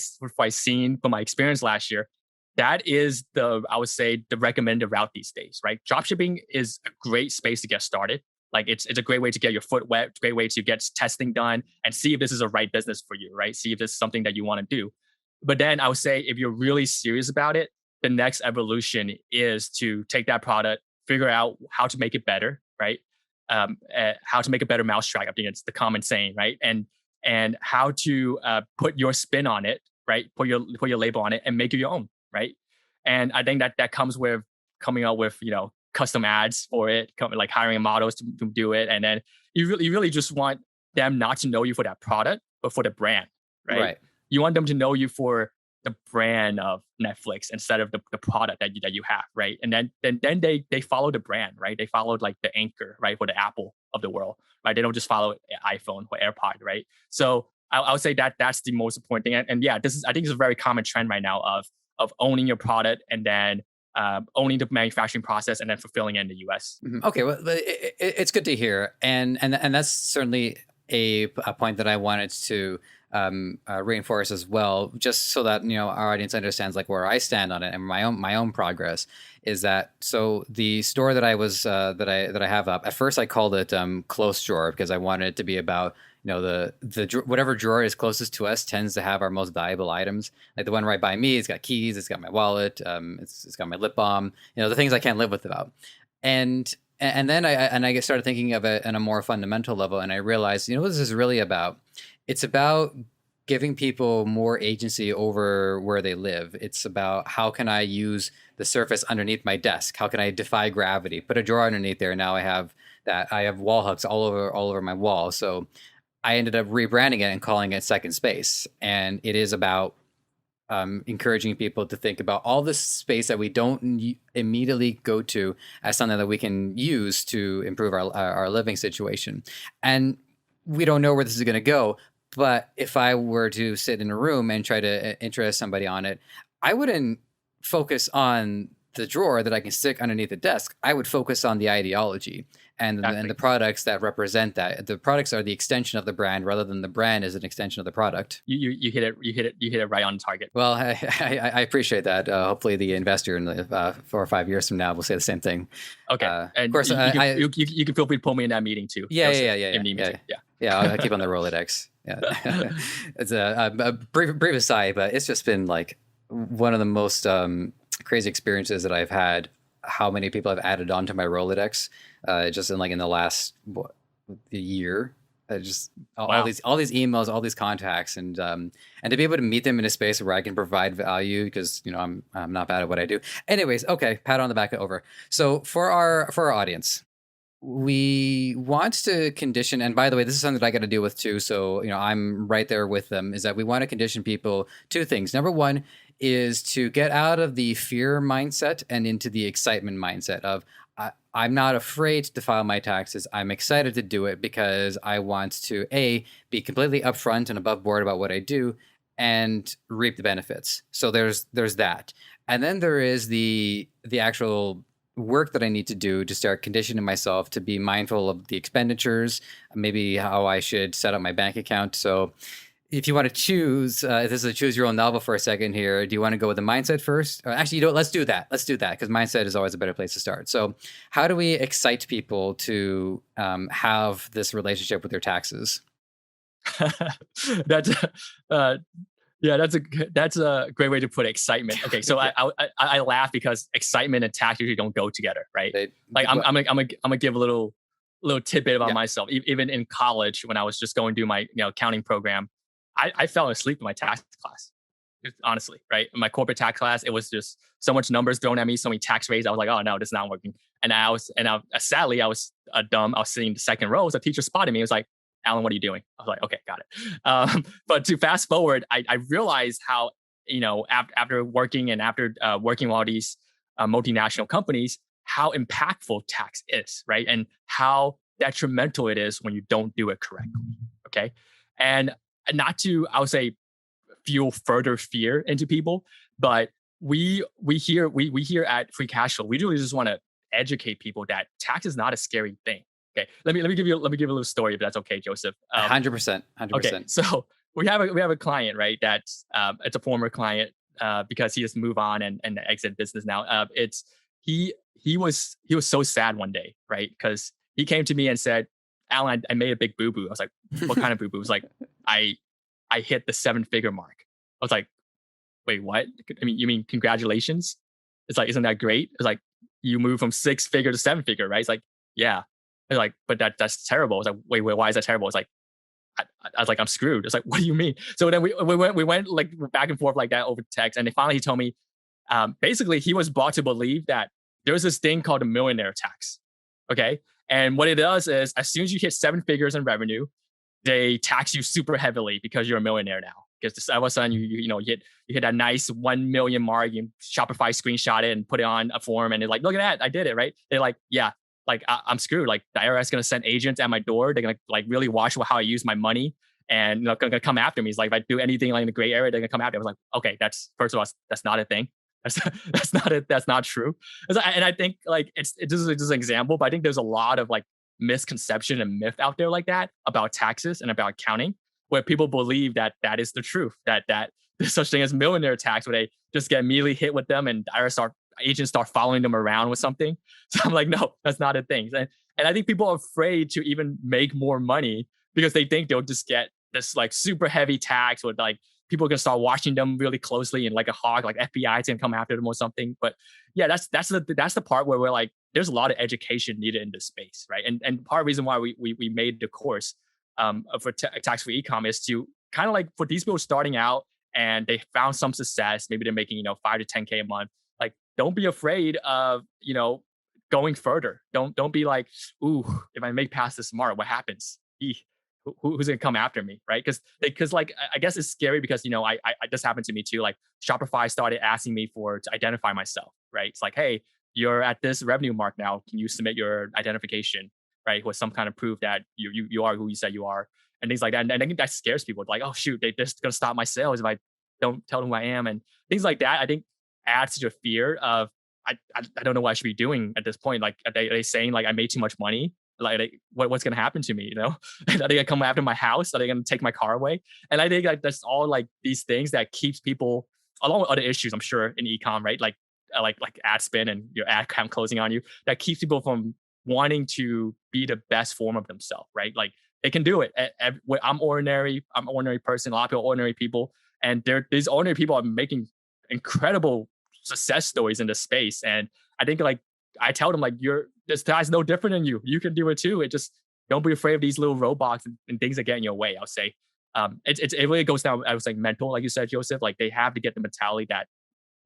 seen from my experience last year, that is I would say the recommended route these days, right? Dropshipping is a great space to get started. Like it's a great way to get your foot wet, great way to get testing done and see if this is a right business for you, right? See if this is something that you want to do. But then I would say if you're really serious about it, the next evolution is to take that product, figure out how to make it better, right? How to make a better mousetrap. I think it's the common saying, right? And how to put your spin on it, right? Put your label on it and make it your own, right? And I think that comes with coming up with custom ads for it, like hiring models to do it, and then you really just want them not to know you for that product, but for the brand, right? Right. You want them to know you for the brand of Netflix instead of the product that you have, right? And then they follow the brand, right? They followed like the Anchor, right, for the Apple of the world, right? They don't just follow iPhone or AirPod, right? So I would say that's the most important thing. And yeah, I think it's a very common trend right now of owning your product and then owning the manufacturing process and then fulfilling it in the US. Mm-hmm. Okay, well, it's good to hear, and that's certainly a point that I wanted to reinforce as well, just so that our audience understands like where I stand on it and my own progress. Is that so? The store that I was that I have up at first, I called it close drawer because I wanted it to be about the whatever drawer is closest to us tends to have our most valuable items. Like the one right by me, it's got keys, it's got my wallet, it's got my lip balm, the things I can't live without. And then I started thinking of it on a more fundamental level, and I realized, what this is really about. It's about giving people more agency over where they live. It's about how can I use the surface underneath my desk? How can I defy gravity? Put a drawer underneath there. Now I have that. I have wall hooks all over my wall. So I ended up rebranding it and calling it Second Space. And it is about encouraging people to think about all this space that we don't immediately go to as something that we can use to improve our living situation. And we don't know where this is going to go. But if I were to sit in a room and try to interest somebody on it, I wouldn't focus on the drawer that I can stick underneath the desk. I would focus on the ideology and the products that represent that. The products are the extension of the brand rather than the brand is an extension of the product. You hit it right on target. Well, I appreciate that. Hopefully the investor in 4 or 5 years from now will say the same thing. Okay. And of course, you can feel free to pull me in that meeting too. Yeah. I'll keep on the Rolodex. Yeah. It's a brief aside, but it's just been like one of the most crazy experiences that I've had. How many people I've added onto my Rolodex, just in the last year. Just all these emails, all these contacts, and to be able to meet them in a space where I can provide value because I'm not bad at what I do. Anyways, okay, pat on the back over. So for our audience, we want to condition, and by the way, this is something that I got to deal with too. So I'm right there with them. Is that we want to condition people two things. Number one is to get out of the fear mindset and into the excitement mindset of I'm not afraid to file my taxes. I'm excited to do it because I want to be completely upfront and above board about what I do and reap the benefits. So there's that, and then there is the actual work that I need to do to start conditioning myself to be mindful of the expenditures, maybe how I should set up my bank account. So if you want to choose, this is a choose your own novel for a second here. Do you want to go with the mindset first? Or actually, let's do that. Let's do that because mindset is always a better place to start. So how do we excite people to have this relationship with their taxes? That's a great way to put it, excitement. Okay, so I laugh because excitement and tax usually don't go together, right? I'm gonna give a little tidbit about myself. Even in college, when I was just going through my accounting program, I fell asleep in my tax class. Honestly, right? In my corporate tax class, it was just so much numbers thrown at me, so many tax rates. I was like, oh no, this is not working. And sadly, I was dumb. I was sitting in the second row. So the teacher spotted me. He was like, Alan, what are you doing? I was like, okay, got it. But to fast forward, I realized how, after working and after working with all these multinational companies, how impactful tax is, right? And how detrimental it is when you don't do it correctly, okay? And not to, I would say, fuel further fear into people, but we here at Free Cash Flow, we really just want to educate people that tax is not a scary thing. Okay, let me give you a little story if that's okay, Joseph. 100%, Okay, 100%. so we have a client, right? That's it's a former client because he has moved on and exit business now. It's he was so sad one day, right? Because he came to me and said, "Alan, I made a big boo boo." I was like, "What kind of boo boo?" It was like, "I I hit the 7-figure mark." I was like, "Wait, what? I mean, you mean congratulations?" It's like, "Isn't that great?" It's like, "You moved from 6-figure to 7-figure, right?" It's like, "Yeah." It's like, "But that's terrible." It's like, "Wait, why is that terrible?" It's like, I was like, "I'm screwed." It's like, "What do you mean?" So then we went like back and forth like that over text, and then finally he told me, basically he was brought to believe that there's this thing called a millionaire tax. Okay, and what it does is, as soon as you hit 7 figures in revenue, they tax you super heavily because you're a millionaire now. Because all of a sudden you hit that nice 1 million mark, you Shopify screenshot it and put it on a form, and they're like, "Look at that, I did it," right? They're like, "Yeah, like I'm screwed. Like the IRS gonna send agents at my door. They're gonna like really watch how I use my money, and gonna come after me." It's like if I do anything like in the gray area, they're gonna come after me. I was like, "Okay, that's first of all, that's not a thing. That's that's not true." And I think like it's just an example, but I think there's a lot of like misconception and myth out there like that about taxes and about accounting, where people believe that that is the truth, that there's such thing as millionaire tax, where they just get immediately hit with them and IRS agents start following them around with something. So I'm like, no, that's not a thing. And I think people are afraid to even make more money because they think they'll just get this like super heavy tax, or like people are gonna start watching them really closely and like a hawk, like FBI is gonna come after them or something. But yeah, that's the part where we're like, there's a lot of education needed in this space, right? And part of the reason why we made the course for tax free ecom is to kind of like for these people starting out and they found some success, maybe they're making 5 to 10K a month. Like, don't be afraid of going further. Don't be like, ooh, if I make past this tomorrow, what happens? Who's gonna come after me, right? Because like I guess it's scary because I this happened to me too. Like Shopify started asking me to identify myself, right? It's like, hey, you're at this revenue mark now. Can you submit your identification, right, with some kind of proof that you are who you said you are, and things like that. And I think that scares people. Like, oh shoot, they're just gonna stop my sales if I don't tell them who I am, and things like that. I think adds to the fear of I don't know what I should be doing at this point. Like, are they saying like I made too much money? Like, what's gonna happen to me? Are they gonna come after my house? Are they gonna take my car away? And I think like that's all like these things that keeps people, along with other issues, I'm sure in ecom, right? Like ad spend and your ad account closing on you, that keeps people from wanting to be the best form of themselves, right? Like they can do it. I'm ordinary. I'm an ordinary person. A lot of people are ordinary people, and these ordinary people are making incredible success stories in this space. And I think like I tell them like this guy's no different than you. You can do it too. It just don't be afraid of these little roadblocks and things that get in your way. I'll say it really goes down. I was like mental, like you said, Joseph. Like they have to get the mentality that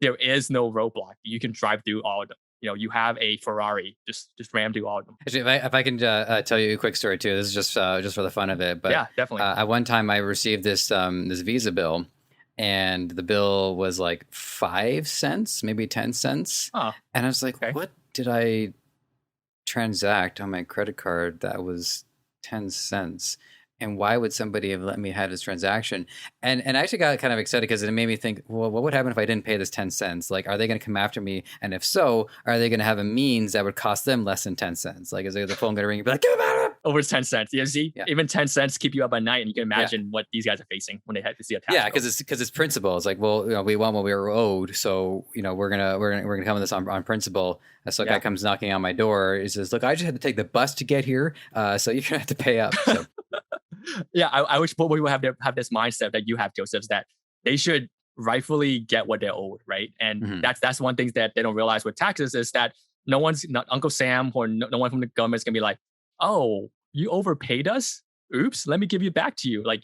there is no roadblock. You can drive through all of them. You have a Ferrari, just ram through all of them. Actually, if I can tell you a quick story too, this is just for the fun of it. But yeah, definitely. At one time, I received this Visa bill, and the bill was like 5 cents, maybe 10 cents, and I was like, okay, what did I transact on my credit card that was 10 cents? And why would somebody have let me have this transaction? And I actually got kind of excited because it made me think, well, what would happen if I didn't pay this 10 cents? Like, are they going to come after me? And if so, are they going to have a means that would cost them less than 10 cents? Like, is the phone going to ring and be like, give them out? Over 10 cents. Yeah, see, even 10 cents keep you up at night, and you can imagine what these guys are facing when they have to see a tax. Yeah, because it's principle. It's like, well, we want what we were owed, so we're gonna come with this on principle. So a guy comes knocking on my door. He says, "Look, I just had to take the bus to get here, so you're gonna have to pay up." So. Yeah, I wish people would have this mindset that you have, Joseph, that they should rightfully get what they're owed, right? And that's one thing that they don't realize with taxes is that not Uncle Sam or no one from the government is gonna be like, oh, you overpaid us? Oops, let me give it back to you. Like,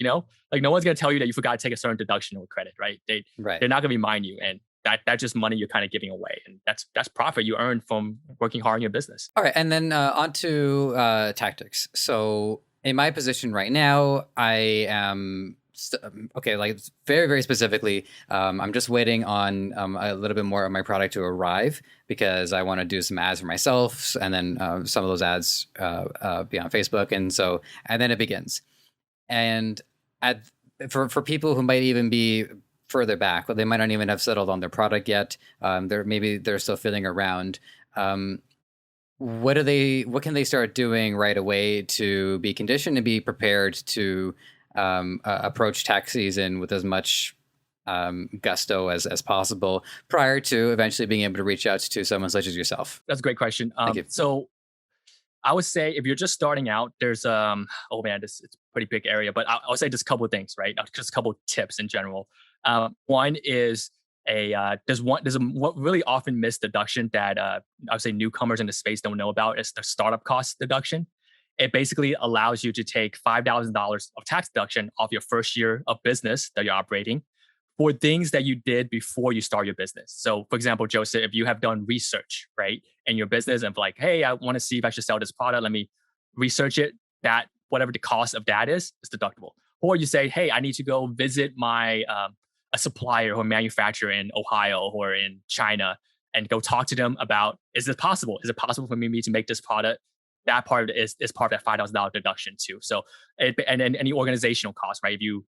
like no one's gonna tell you that you forgot to take a certain deduction or credit, right? They're not gonna remind you, and that's just money you're kind of giving away, and that's profit you earn from working hard in your business. All right, and then on to tactics. So in my position right now, I am okay, like very, very specifically, I'm just waiting on a little bit more of my product to arrive because I want to do some ads for myself, and then some of those ads be on Facebook, and then it begins. And for people who might even be further back, well, they might not even have settled on their product yet. They're still feeling around. what can they start doing right away to be conditioned and be prepared to approach tax season with as much gusto as possible prior to eventually being able to reach out to someone such as yourself? That's a great question. Thank you. So I would say if you're just starting out, there's oh man, this it's a pretty big area, but I would say just a couple of things, right? Just a couple of tips in general. One is there's a what really often missed deduction that I would say newcomers in the space don't know about is the startup cost deduction. It basically allows you to take $5,000 of tax deduction off your first year of business that you're operating for things that you did before you start your business. So, for example, Joseph, if you have done research, right, in your business and like, hey, I want to see if I should sell this product, let me research it. That whatever the cost of that is deductible. Or you say, hey, I need to go visit my a supplier or manufacturer in Ohio or in China and go talk to them about, is it possible? Is it possible for me to make this product? That part is part of that $5,000 deduction too. So, and then any organizational costs, right? If you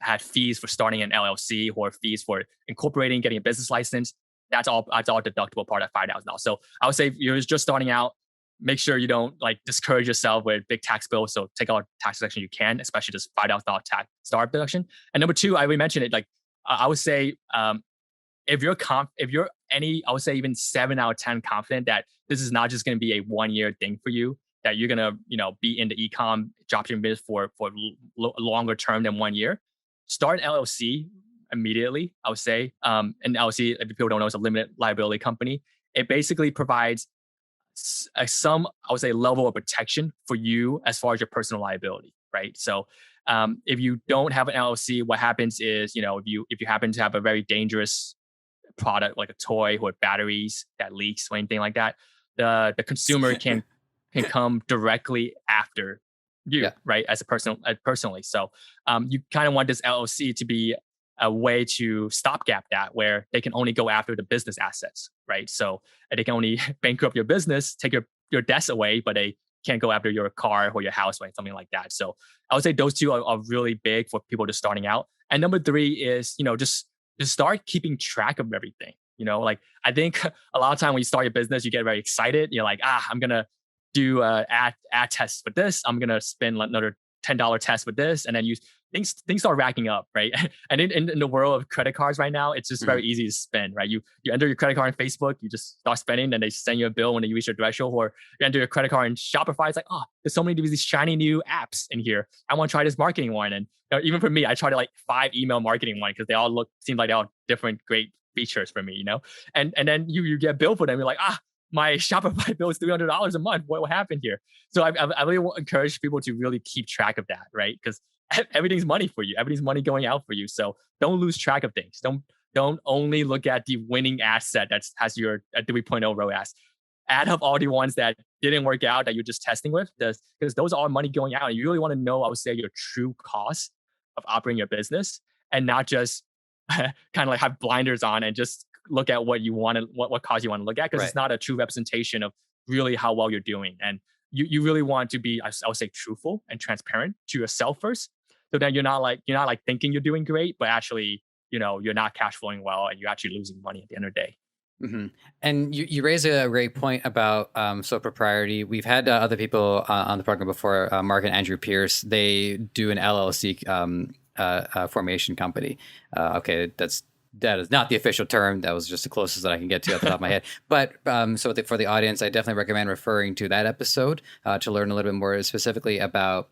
had fees for starting an LLC or fees for incorporating, getting a business license, that's all deductible part of $5,000. So I would say if you're just starting out, make sure you don't like discourage yourself with big tax bills. So take all tax deduction you can, especially this $5,000 tax startup deduction. And number two, I already mentioned it. Like I would say, if you're any, I would say even 7 out of 10 confident that this is not just going to be a 1 year thing for you, that you're going to, be in the ecom dropshipping business for longer term than 1 year, start an LLC immediately. I would say, an LLC, if people don't know, is a limited liability company. It basically provides some, I would say, level of protection for you as far as your personal liability, right? So, if you don't have an LLC, what happens is, if you happen to have a very dangerous product like a toy with batteries that leaks or anything like that, the consumer can come directly after you, Yeah. right? As a person, personally. So you kind of want this LLC to be a way to stopgap that, where they can only go after the business assets, right? So they can only bankrupt your business, take your debts away, but they can't go after your car or your house or something like that. So I would say those two are really big for people just starting out. And number three is, just start keeping track of everything. Like I think a lot of time when you start your business, you get very excited. You're like, I'm gonna do ad tests for this. I'm gonna spend another $10 test with this, and then things start racking up, right? And in the world of credit cards right now, it's just very easy to spend, right? You enter your credit card on Facebook, you just start spending, and they send you a bill when you reach your threshold. Or you enter your credit card in Shopify, it's like, there's so many of these shiny new apps in here. I want to try this marketing one, and even for me, I tried like 5 email marketing one because they all seem like they all different great features for me, and then you get billed for them. You're like, my Shopify bill is $300 a month. What happened here? So I really encourage people to really keep track of that, right? Because everything's money for you. Everything's money going out for you. So don't lose track of things. Don't only look at the winning asset that has your 3.0 ROAS. Add up all the ones that didn't work out that you're just testing with, because those are money going out. And you really want to know, I would say, your true cost of operating your business, and not just kind of like have blinders on and just look at what you want to, what cost you want to look at, because it's not a true representation of really how well you're doing. And you really want to be, I would say, truthful and transparent to yourself first, so that you're not like thinking you're doing great, but actually, you're not cash flowing well and you're actually losing money at the end of the day. Mm-hmm. And you raise a great point about sole propriety. We've had other people on the program before, Mark and Andrew Pierce. They do an LLC formation company. Okay, that is not the official term. That was just the closest that I can get to off the top of my head. But so for the audience, I definitely recommend referring to that episode to learn a little bit more specifically about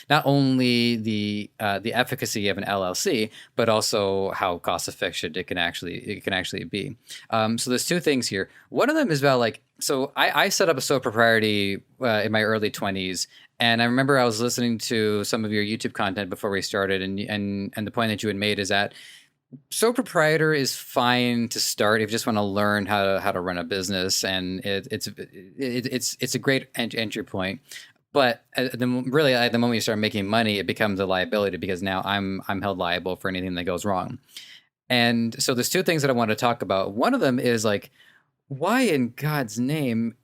not only the efficacy of an LLC, but also how cost efficient it can actually be. So there's two things here. One of them is about so I set up a sole propriety in my early 20s. And I remember I was listening to some of your YouTube content before we started, and the point that you had made is that sole proprietor is fine to start if you just want to learn how to run a business, and it's a great entry point. But at the moment you start making money, it becomes a liability, because now I'm held liable for anything that goes wrong. And so there's two things that I want to talk about. One of them is why in God's name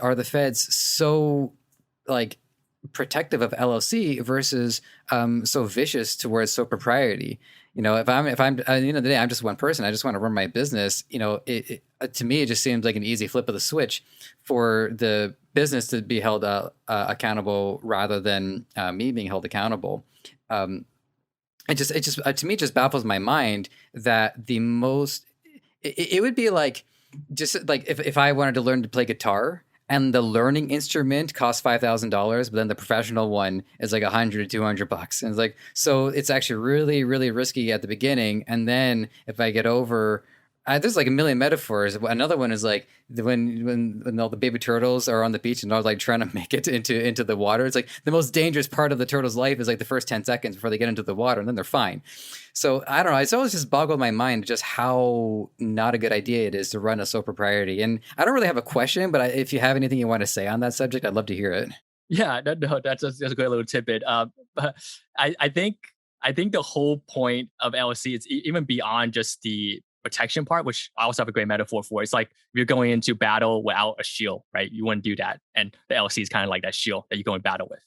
are the feds so protective of LLC versus so vicious towards sole propriety? if I'm at the end of the day, I'm just one person. I just want to run my business. To me, it just seems like an easy flip of the switch for the business to be held accountable rather than me being held accountable. It just to me, it just baffles my mind that it would be like, just like if I wanted to learn to play guitar and the learning instrument costs $5,000, but then the professional one is like 100 to $200. And it's like, so it's actually really, really risky at the beginning. And then if I get over, there's like a million metaphors. Another one is like when all the baby turtles are on the beach and they're like trying to make it into the water. It's like the most dangerous part of the turtle's life is like the first 10 seconds before they get into the water, and then they're fine. So I don't know. It's always just boggled my mind just how not a good idea it is to run a sole propriety. And I don't really have a question, but if you have anything you want to say on that subject, I'd love to hear it. Yeah, no, that's a great little tidbit. But I think the whole point of LLC is even beyond just the protection part, which I also have a great metaphor for. It's like you're going into battle without a shield, right? You wouldn't do that, and the LLC is kind of like that shield that you go in battle with.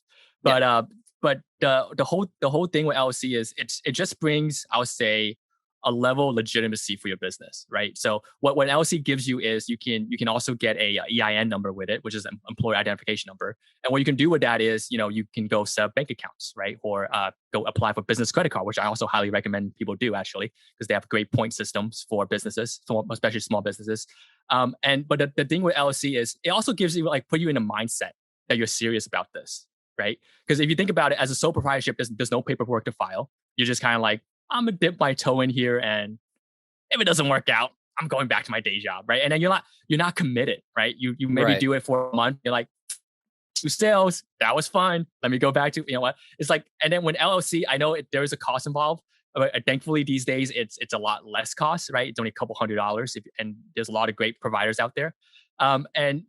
Yeah. But the whole thing with LLC is it just brings, I would say, a level of legitimacy for your business, right? So what LLC gives you is you can also get a EIN number with it, which is an employer identification number. And what you can do with that is, you can go set up bank accounts, right? Or go apply for business credit card, which I also highly recommend people do, actually, because they have great point systems for businesses, especially small businesses. But the thing with LLC is it also gives you, like, put you in a mindset that you're serious about this, right? Because if you think about it, as a sole proprietorship, there's no paperwork to file. You're just kind of like, I'm gonna dip my toe in here, and if it doesn't work out, I'm going back to my day job, right? And then you're not committed, right? You maybe Right. do it for a month. You're like, 2 sales, that was fun. Let me go back to, what it's like. And then when LLC, I know there is a cost involved, but thankfully these days it's a lot less cost, right? It's only a couple $100s, and there's a lot of great providers out there. And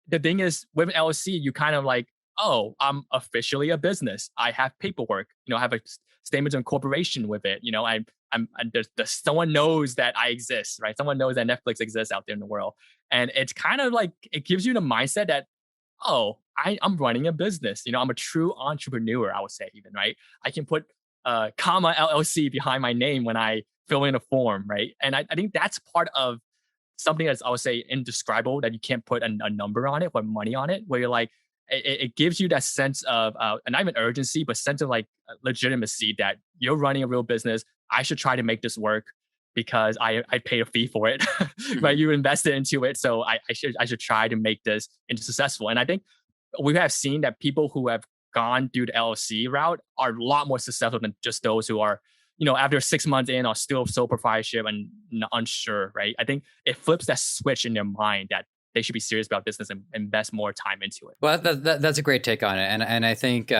the thing is, with LLC, you kind of like, oh, I'm officially a business. I have paperwork. I have a statement of incorporation with it. There's someone knows that I exist, right? Someone knows that Netflix exists out there in the world, and it's kind of like it gives you the mindset that, oh, I'm running a business. I'm a true entrepreneur, I would say, even, right? I can put comma LLC behind my name when I fill in a form, right? And I think that's part of something that's, I would say, indescribable, that you can't put a number on it or money on it, where you're like, it gives you that sense of, and not even urgency, but sense of like legitimacy that you're running a real business. I should try to make this work because I paid a fee for it, right? You invested into it, so I should try to make this into successful. And I think we have seen that people who have gone through the LLC route are a lot more successful than just those who are, after 6 months in, are still sole proprietorship and unsure, right? I think it flips that switch in their mind that they should be serious about business and invest more time into it. Well, that's a great take on it, and I think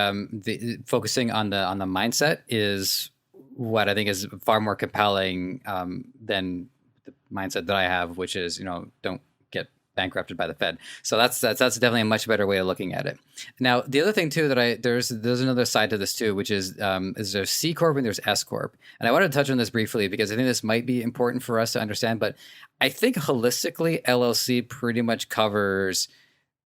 focusing on the mindset is what I think is far more compelling than the mindset that I have, which is, don't get bankrupted by the Fed. So that's definitely a much better way of looking at it. Now, the other thing too that there's another side to this too, which is there's C corp and there's S corp, and I wanted to touch on this briefly because I think this might be important for us to understand. But I think holistically, LLC pretty much covers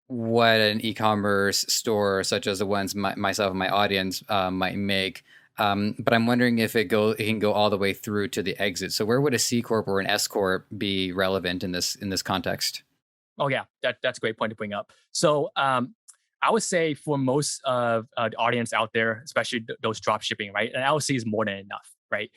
what an e-commerce store such as the ones myself and my audience might make. But I'm wondering if it can go all the way through to the exit. So where would a C corp or an S corp be relevant in this context? Oh yeah, that's a great point to bring up. So I would say for most of the audience out there, especially those drop shipping, right, an LLC is more than enough, right?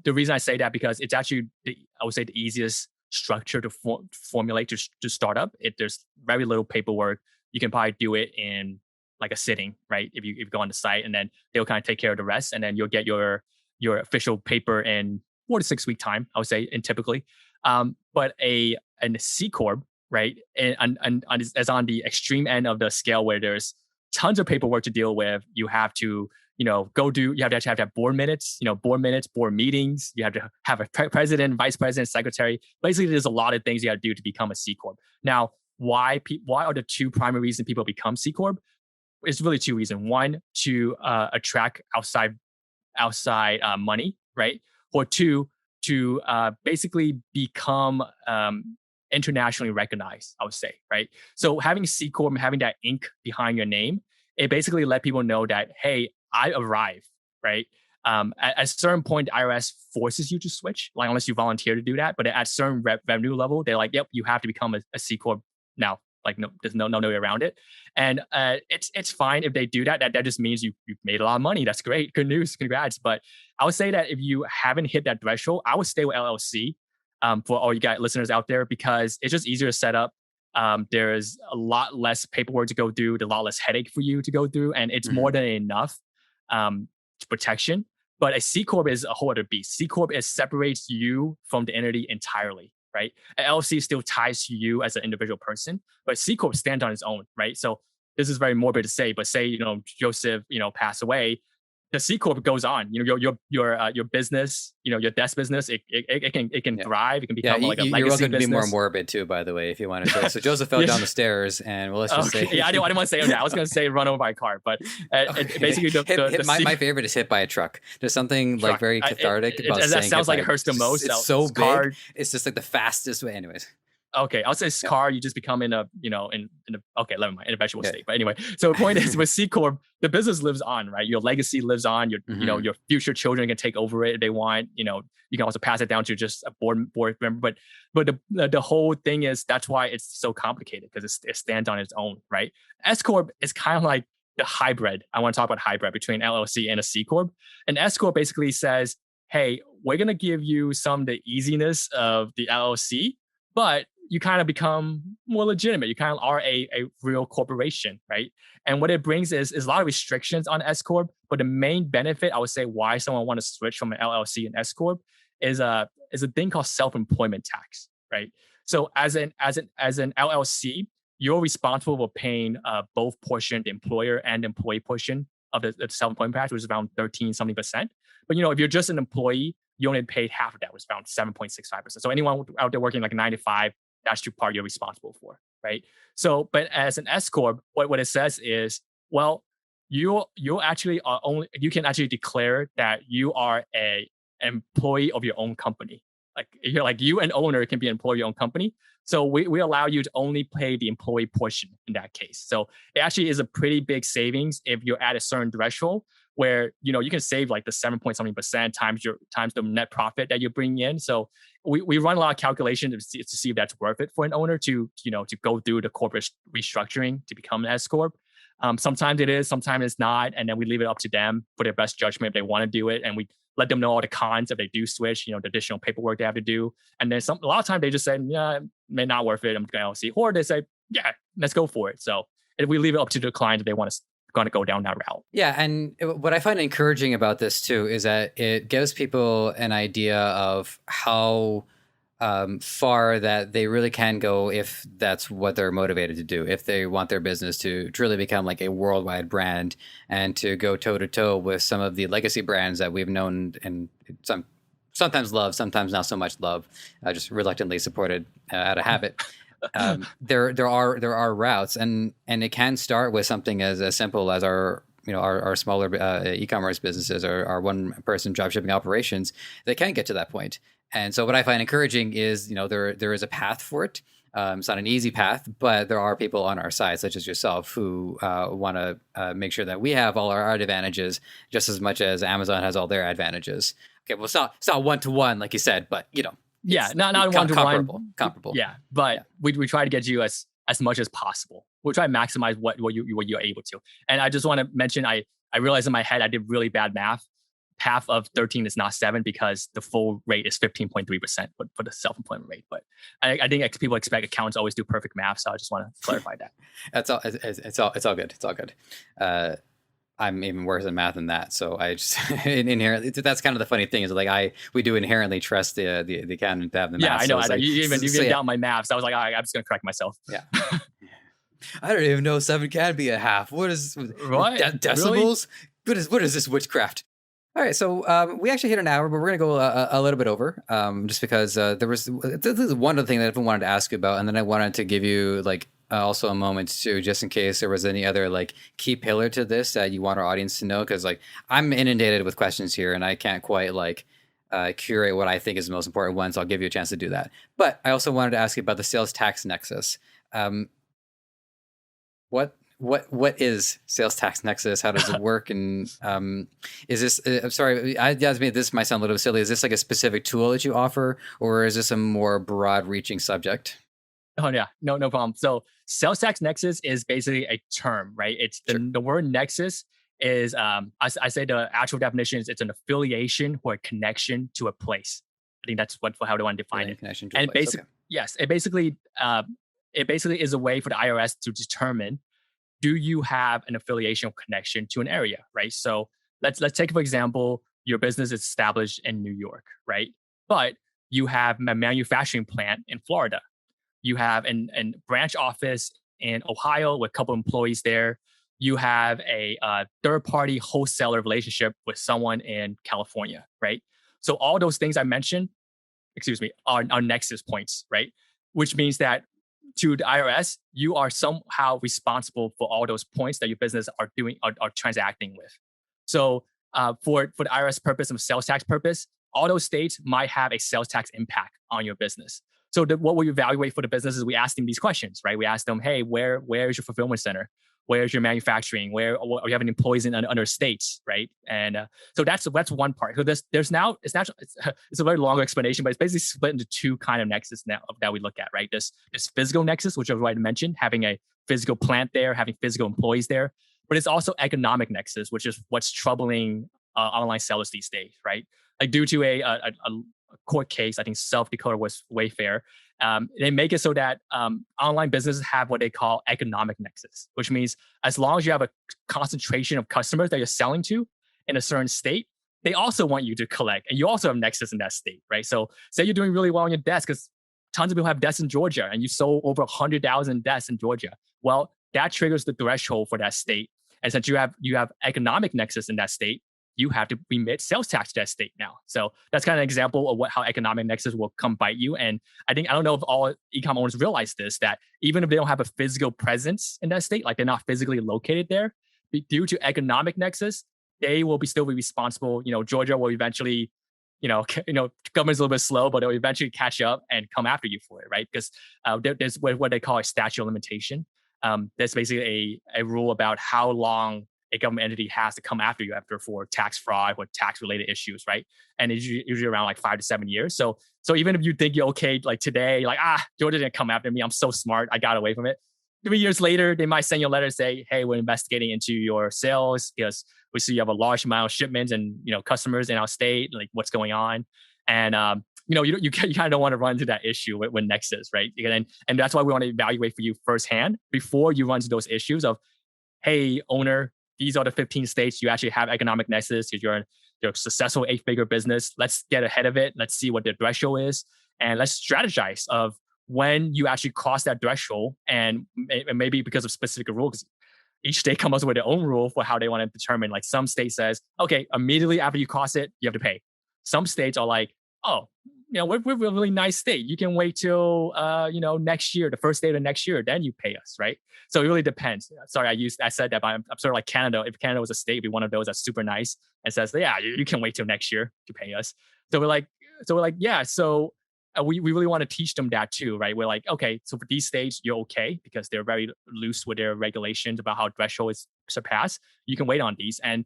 The reason I say that because it's actually I would say the easiest structure to formulate to start up. There's very little paperwork. You can probably do it in like a sitting, right? If you go on the site, and then they'll kind of take care of the rest, and then you'll get your official paper in 4 to 6 week time, I would say, and typically. But a C corp, right, and as on the extreme end of the scale, where there's tons of paperwork to deal with. You have to you have to have board minutes, board meetings. You have to have a president, vice president, secretary. Basically, there's a lot of things you got to do to become a C corp. Now, why are the two primary reasons people become C corp? It's really two reasons. One, to attract outside money, right? Or two, to basically become internationally recognized, I would say, right? So having C corp, having that ink behind your name, it basically let people know that, hey, I arrived, right? At a certain point, the IRS forces you to switch, like unless you volunteer to do that. But at a certain revenue level, they're like, yep, you have to become a C corp now. Like no, there's no way around it. And it's fine if they do that. That just means you've made a lot of money. That's great. Good news. Congrats. But I would say that if you haven't hit that threshold, I would stay with LLC for all you guys listeners out there, because it's just easier to set up. There's a lot less paperwork to go through, there's a lot less headache for you to go through, and it's more than enough protection. But a C corp is a whole other beast. C corp separates you from the entity entirely, right? An LLC still ties to you as an individual person, but C corp stands on its own, right? So this is very morbid to say, but say Joseph passed away, the C corp goes on. Your business, your desk business, it can thrive. It can become like a legacy you're welcome business. To be more morbid too, by the way, if you want to say. So Joseph fell down the stairs, and well, let's just say. Yeah, I didn't want to say that. I was going to say run over by a car, but basically, my favorite is hit by a truck. There's something like very cathartic about saying. That sounds like it hurts the most. It's so big. It's just like the fastest way. Anyways. Okay, I'll say car. You just become in a okay, never mind, in a vegetable state. But anyway, so the point is with C corp, the business lives on, right? Your legacy lives on. Your your future children can take over it if they want. You can also pass it down to just a board member. But the whole thing is that's why it's so complicated, because it stands on its own, right? S corp is kind of like the hybrid. I want to talk about hybrid between LLC and a C corp. And S corp basically says, hey, we're gonna give you some of the easiness of the LLC, but you kind of become more legitimate. You kind of are a real corporation, right? And what it brings is a lot of restrictions on S corp. But the main benefit, I would say, why someone want to switch from an LLC and S corp is a thing called self-employment tax, right? So as an LLC, you're responsible for paying both portion, the employer and employee portion of the self-employment tax, which is around 13-something%. But if you're just an employee, you only paid half of that, which is around 7.65%. So anyone out there working like 9 to 5, that's the part you're responsible for, right? So, but as an S corp, what it says is, well, you actually are only, you can actually declare that you are a employee of your own company. Like you and owner can be an employee of your own company. So we allow you to only pay the employee portion in that case. So it actually is a pretty big savings if you're at a certain threshold where you can save like the 7-point-something% times the net profit that you bring in. So we run a lot of calculations to see if that's worth it for an owner to go through the corporate restructuring to become an S corp. Sometimes it is, sometimes it's not, and then we leave it up to them for their best judgment if they want to do it, and we let them know all the cons if they do switch. The additional paperwork they have to do, and then a lot of times they just say, yeah, it may not worth it, I'm going to see, or they say, yeah, let's go for it. So if we leave it up to the client if they want to go down that route. Yeah, and what I find encouraging about this too is that it gives people an idea of how far that they really can go if that's what they're motivated to do. If they want their business to truly become like a worldwide brand and to go toe to toe with some of the legacy brands that we've known and sometimes love, sometimes not so much love, just reluctantly supported out of habit. There are routes, and it can start with something as simple as our smaller e-commerce businesses or our one-person dropshipping operations. They can get to that point. And so what I find encouraging is, there is a path for it. It's not an easy path, but there are people on our side, such as yourself, who want to make sure that we have all our advantages just as much as Amazon has all their advantages. Okay, well, it's not one-to-one, like you said, but, yeah, not one-to-one. Comparable. Yeah, but we try to get you as much as possible. We'll try to maximize what you're able to. And I just want to mention, I realized in my head I did really bad math. Half of 13 is not 7 because the full rate is 15.3% for the self-employment rate. But I think people expect accountants always do perfect math, so I just want to clarify that. That's all. It's all good. It's all good. I'm even worse at math than that, so I just inherently. That's kind of the funny thing is we do inherently trust the accountant to have the math. Yeah, I know. You even down my math, so I was like, all right, I'm just gonna correct myself. Yeah. I don't even know 7 can be a half. What is decimals? Really? What is this witchcraft? All right, so we actually hit an hour, but we're going to go a little bit over, just because this is one other thing that I've wanted to ask you about, and then I wanted to give you also a moment too, just in case there was any other key pillar to this that you want our audience to know, because I'm inundated with questions here, and I can't quite curate what I think is the most important one, so I'll give you a chance to do that. But I also wanted to ask you about the sales tax nexus. What what is sales tax nexus? How does it work? And is this? I'm sorry, this might sound a little silly. Is this like a specific tool that you offer, or is this a more broad-reaching subject? Oh yeah, no problem. So sales tax nexus is basically a term, right? It's Sure. the word nexus is I say the actual definition is it's an affiliation or a connection to a place. I think that's what how do I define Billing it. connection to a And place. Okay. yes, it basically is a way for the IRS to determine, do you have an affiliation or connection to an area, right? So let's take for example, your business is established in New York, right? But you have a manufacturing plant in Florida. You have an branch office in Ohio with a couple employees there. You have a third party wholesaler relationship with someone in California, right? So all those things I mentioned, excuse me, are nexus points, right? Which means that to the IRS, you are somehow responsible for all those points that your business are transacting with. So for the IRS purpose and sales tax purpose, all those states might have a sales tax impact on your business. So what we evaluate for the business is we ask them these questions, right? We ask them, hey, where is your fulfillment center? Where's your manufacturing? Where are you having employees in other states, right? And so that's one part. So there's now it's a very long explanation, but it's basically split into two kind of nexus now that we look at, right? This physical nexus, which I've already mentioned, having a physical plant there, having physical employees there, but it's also economic nexus, which is what's troubling online sellers these days, right? Like due to a court case, I think South Dakota was Wayfair. They make it so that online businesses have what they call economic nexus, which means as long as you have a concentration of customers that you're selling to in a certain state, they also want you to collect, and you also have nexus in that state, right? So say you're doing really well on your desk because tons of people have desks in Georgia, and you sold over 100,000 desks in Georgia. Well, that triggers the threshold for that state, and since you have economic nexus in that state, you have to remit sales tax to that state now. So that's kind of an example of how economic nexus will come bite you. And I don't know if all e-com owners realize this, that even if they don't have a physical presence in that state, like they're not physically located there, due to economic nexus, they will still be responsible. Georgia will eventually, government's a little bit slow, but they'll eventually catch up and come after you for it, right? Because there's what they call a statute of limitation. There's basically a rule about how long a government entity has to come after you for tax fraud or tax related issues, right? And it's usually around like 5 to 7 years. So even if you think you're okay, like today, like, Georgia didn't come after me, I'm so smart, I got away from it. 3 years later, they might send you a letter and say, hey, we're investigating into your sales because we see you have a large amount of shipments and customers in our state, like what's going on. And you kind of don't want to run into that issue with Nexus, right? And that's why we want to evaluate for you firsthand before you run into those issues of, hey, owner, these are the 15 states you actually have economic nexus because you're a successful 8-figure business. Let's get ahead of it. Let's see what the threshold is. And let's strategize of when you actually cross that threshold, and maybe because of specific rules, each state comes up with their own rule for how they want to determine. Like some state says, okay, immediately after you cross it, you have to pay. Some states are like, oh, we're a really nice state. You can wait till next year, the first day of the next year, then you pay us, right? So it really depends. Sorry, I said that, but I'm sort of like Canada. If Canada was a state, it'd be one of those that's super nice and says, yeah, you can wait till next year to pay us. So we're like, yeah. So we really want to teach them that too, right? We're like, okay, so for these states, you're okay because they're very loose with their regulations about how threshold is surpassed. You can wait on these. And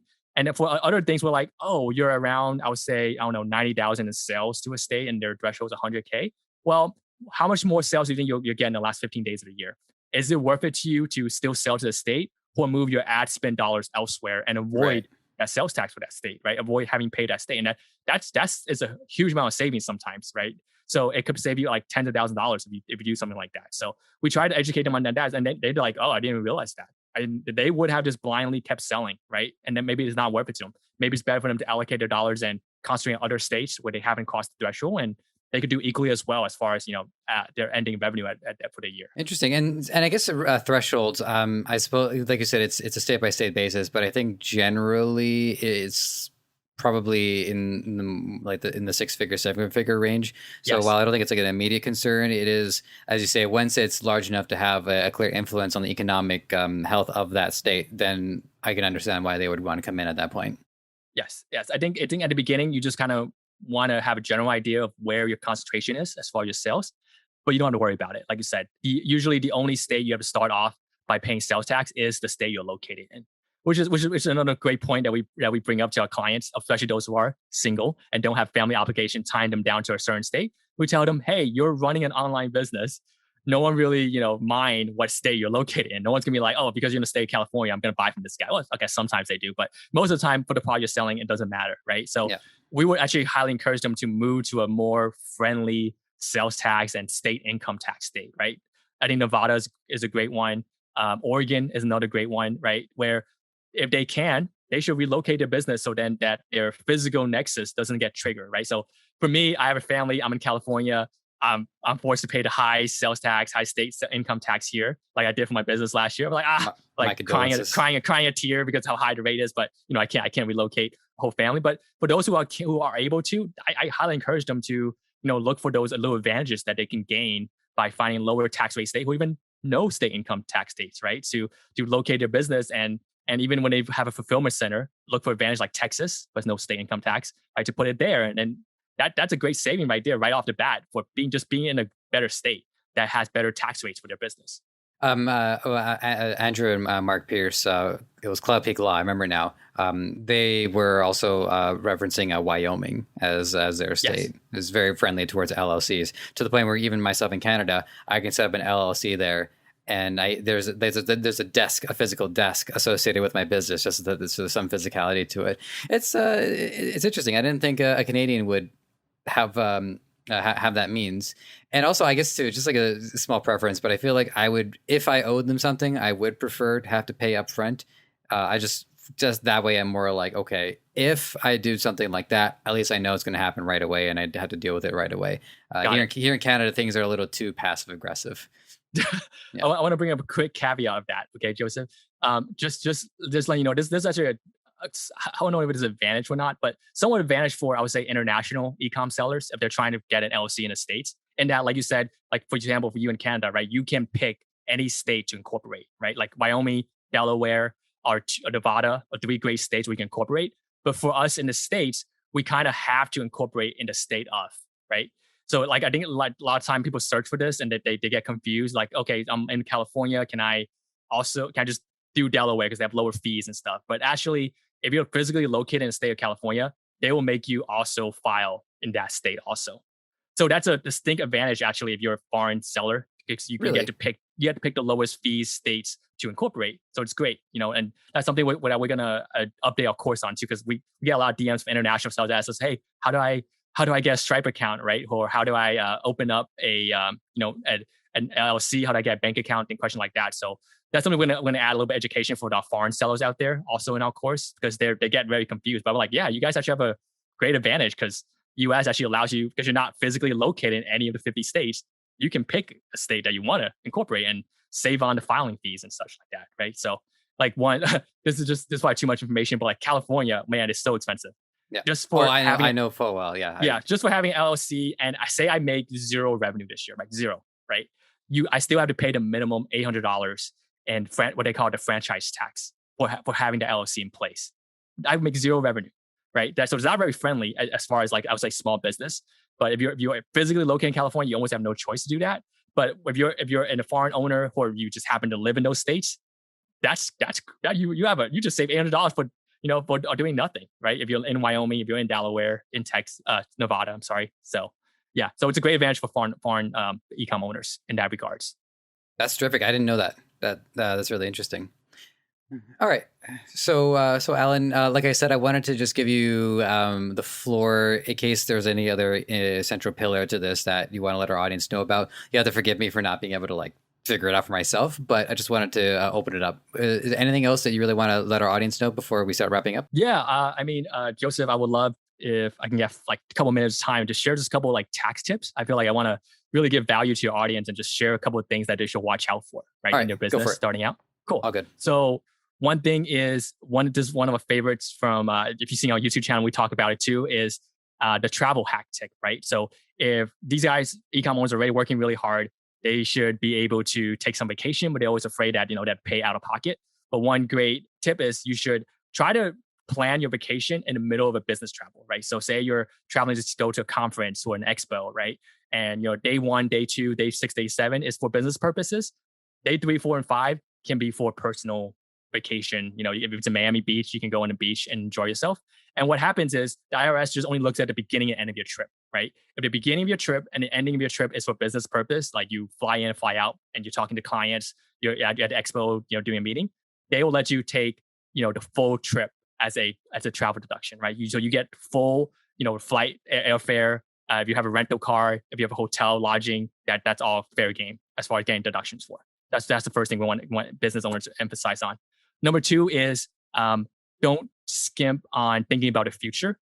for other things, we're like, oh, you're around, I would say, I don't know, 90,000 in sales to a state and their threshold is 100K. Well, how much more sales do you think you're getting in the last 15 days of the year? Is it worth it to you to still sell to the state or move your ad spend dollars elsewhere and avoid that sales tax for that state, right? Avoid having paid that state. And that's is a huge amount of savings sometimes, right? So it could save you like tens of thousands of dollars if you do something like that. So we try to educate them on that. And they're like, oh, I didn't even realize that. They would have just blindly kept selling, right? And then maybe it's not worth it to them. Maybe it's better for them to allocate their dollars and concentrate on other states where they haven't crossed the threshold, and they could do equally as well as far as their ending revenue at for the year. Interesting, and I guess thresholds. I suppose, like you said, it's a state by state basis, but I think generally it's probably in the 6-figure, 7-figure range. So while I don't think it's like an immediate concern, it is, as you say, once it's large enough to have a clear influence on the economic health of that state, then I can understand why they would want to come in at that point. Yes. I think at the beginning, you just kind of want to have a general idea of where your concentration is as far as your sales, but you don't have to worry about it. Like you said, usually the only state you have to start off by paying sales tax is the state you're located in. Which is another great point that we bring up to our clients, especially those who are single and don't have family obligation tying them down to a certain state. We tell them, hey, you're running an online business. No one really, mind what state you're located in. No one's gonna be like, oh, because you're in the state of California, I'm gonna buy from this guy. Well, okay, sometimes they do, but most of the time for the product you're selling, it doesn't matter, right? So Yeah. we would actually highly encourage them to move to a more friendly sales tax and state income tax state, right? I think Nevada is a great one. Oregon is another great one, right? Where if they can, they should relocate their business so then that their physical nexus doesn't get triggered, right? So for me, I have a family. I'm in California. I'm forced to pay the high sales tax, high state income tax here, like I did for my business last year. I'm like, like crying a tear because how high the rate is. But I can't relocate the whole family. But for those who are able to, I highly encourage them to look for those little advantages that they can gain by finding lower tax rate state or even no state income tax states, right? To locate their business and even when they have a fulfillment center, look for advantage like Texas, but no state income tax, right? To put it there, and that's a great saving right there, right off the bat, for being in a better state that has better tax rates for their business. Andrew and Mark Pierce, it was Cloud Peak Law. I remember now. They were also referencing Wyoming as their state. Yes. It's very friendly towards LLCs to the point where even myself in Canada, I can set up an LLC there. And there's a desk, a physical desk associated with my business, just that there's some physicality to it. It's interesting. I didn't think a Canadian would have that means. And also, I guess too, just like a small preference, but I feel like I would, if I owed them something, I would prefer to have to pay up front. I just that way I'm more like, okay, if I do something like that, at least I know it's going to happen right away, and I'd have to deal with it right away. Here in Canada, things are a little too passive aggressive. Yeah. I want to bring up a quick caveat of that. Okay, Joseph. Just let you know, this actually I don't know if it is an advantage or not, but somewhat advantage for, I would say, international ecom sellers if they're trying to get an LLC in the States. And that, like you said, like for example, for you in Canada, right, you can pick any state to incorporate, right? Like Wyoming, Delaware, or Nevada are 3 great states we can incorporate. But for us in the States, we kind of have to incorporate in the state of, right? So like I think like a lot of time people search for this and they get confused. Like, okay, I'm in California. Can I just do Delaware because they have lower fees and stuff? But actually, if you're physically located in the state of California, they will make you also file in that state also. So that's a distinct advantage actually if you're a foreign seller, because you can get to pick the lowest fees states to incorporate. So it's great, and that's something we're gonna update our course on too, because we get a lot of DMs from international sellers that ask us, hey, how do I get a Stripe account, right? Or how do I open up an LLC? How do I get a bank account? And questions like that. So that's something we're gonna add a little bit of education for our foreign sellers out there, also in our course, because they get very confused. But we're like, yeah, you guys actually have a great advantage because US actually allows you, because you're not physically located in any of the 50 states, you can pick a state that you want to incorporate and save on the filing fees and such like that, right? So like this is probably too much information, but like California, man, it's so expensive. Yeah. Just for I know full well. Yeah. Yeah. Just for having an LLC, and I say I make 0 revenue this year, like 0, right? I still have to pay the minimum $800 and what they call the franchise tax for having the LLC in place. I make 0 revenue, right? So it's not very friendly as far as like I would say small business. But if you're physically located in California, you almost have no choice to do that. But if you're in a foreign owner or you just happen to live in those states, you just save $800 for doing nothing, right? If you're in Wyoming, if you're in Delaware, in Texas, Nevada, I'm sorry. So yeah, so it's a great advantage for foreign ecom owners in that regards. That's terrific. I didn't know that. That's really interesting. All right. So Alan, like I said, I wanted to just give you the floor in case there's any other central pillar to this that you want to let our audience know about. You have to forgive me for not being able to figure it out for myself, but I just wanted to open it up. Is there anything else that you really want to let our audience know before we start wrapping up? Yeah. Joseph, I would love if I can get a couple minutes time to share just a couple tax tips. I feel like I want to really give value to your audience and just share a couple of things that they should watch out for, right? In their business starting out. Cool. All good. So one thing is one of my favorites from, if you see our YouTube channel, we talk about it too, is the travel hack tip, right? So if these guys, e-com owners, are already working really hard, they should be able to take some vacation, but they're always afraid that, that pay out of pocket. But one great tip is you should try to plan your vacation in the middle of a business travel, right? So say you're traveling to go to a conference or an expo, right? And day 1, day 2, day 6, day 7 is for business purposes. Day 3, 4, and 5, can be for personal vacation. If it's a Miami Beach, you can go on the beach and enjoy yourself. And what happens is the IRS just only looks at the beginning and end of your trip, right? If the beginning of your trip and the ending of your trip is for business purpose, like you fly in, fly out, and you're talking to clients, you're at the expo, doing a meeting, they will let you take, the full trip as a travel deduction, right? So you get full, flight, airfare. If you have a rental car, if you have a hotel, lodging, that's all fair game as far as getting deductions for. That's the first thing we want business owners to emphasize on. Number two is don't skimp on thinking about the future.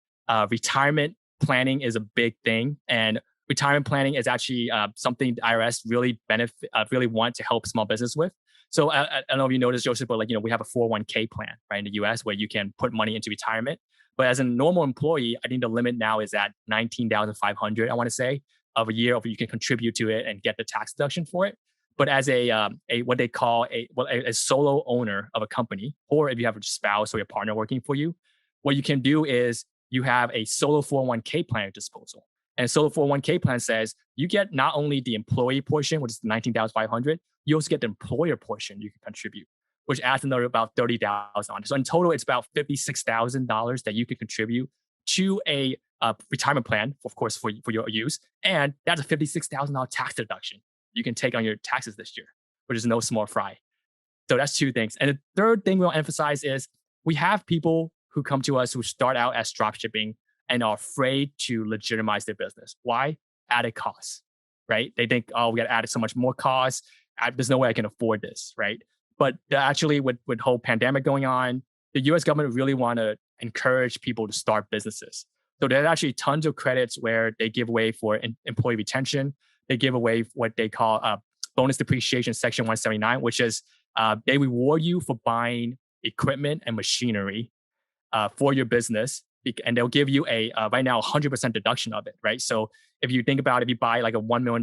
Retirement planning is a big thing, and retirement planning is actually something the IRS really want to help small business with. So I don't know if you noticed, Joseph, but we have a 401k plan, right, in the US where you can put money into retirement. But as a normal employee, I think the limit now is at 19,500, I want to say, of a year of you can contribute to it and get the tax deduction for it. But as a what they call a solo owner of a company, or if you have a spouse or your partner working for you, what you can do is you have a solo 401k plan at disposal. And solo 401k plan says you get not only the employee portion, which is 19,500, you also get the employer portion you can contribute, which adds another about 30,000 on it. So in total, it's about $56,000 that you can contribute to a retirement plan, of course, for your use. And that's a $56,000 tax deduction you can take on your taxes this year, which is no small fry. So that's two things. And the third thing we'll emphasize is we have people who come to us who start out as dropshipping and are afraid to legitimize their business. Why? Added costs, right? They think, oh, we got to add so much more costs. There's no way I can afford this, right? But actually, with whole pandemic going on, the U.S. government really want to encourage people to start businesses. So there's actually tons of credits where they give away for employee retention. They give away what they call bonus depreciation section 179, which is they reward you for buying equipment and machinery for your business. And they'll give you a right now 100% deduction of it, right? So if you think about it, if you buy like a $1 million,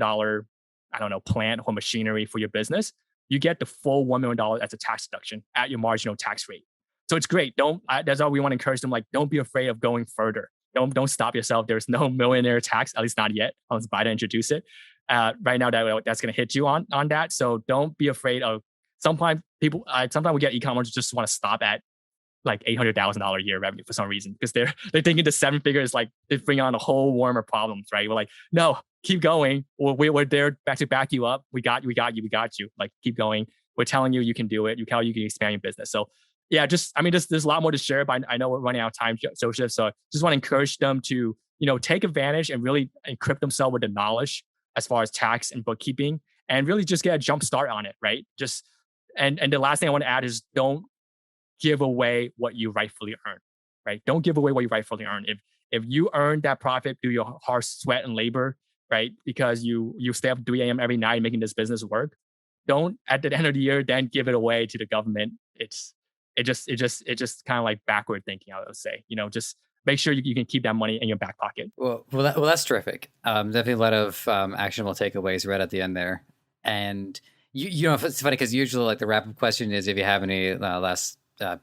plant or machinery for your business, you get the full $1 million as a tax deduction at your marginal tax rate. So it's great. That's all we want to encourage them. Like, don't be afraid of going further. Don't stop yourself. There's no millionaire tax, at least not yet, unless Biden introduce it. Right now, that's going to hit you on that. So don't be afraid of. Sometimes we get e-commerce just want to stop at like $800,000 a year revenue for some reason because they're thinking the seven figures like they bring on a whole worm of problems, right? We're like, no, keep going. We're there to back you up. We got you. Like, keep going. We're telling you you can do it. You can expand your business. So yeah, there's a lot more to share, but I know we're running out of time, Joseph. So just want to encourage them to take advantage and really equip themselves with the knowledge as far as tax and bookkeeping, and really just get a jump start on it, right? And the last thing I want to add is don't give away what you rightfully earn, right? Don't give away what you rightfully earn. If you earn that profit through your hard sweat and labor, right? Because you stay up 3 a.m. every night making this business work, don't at the end of the year then give it away to the government. It's just kind of like backward thinking, I would say. Just make sure you can keep that money in your back pocket. Well, that's terrific. Definitely a lot of actionable takeaways right at the end there. And it's funny because usually like the wrap-up question is if you have any last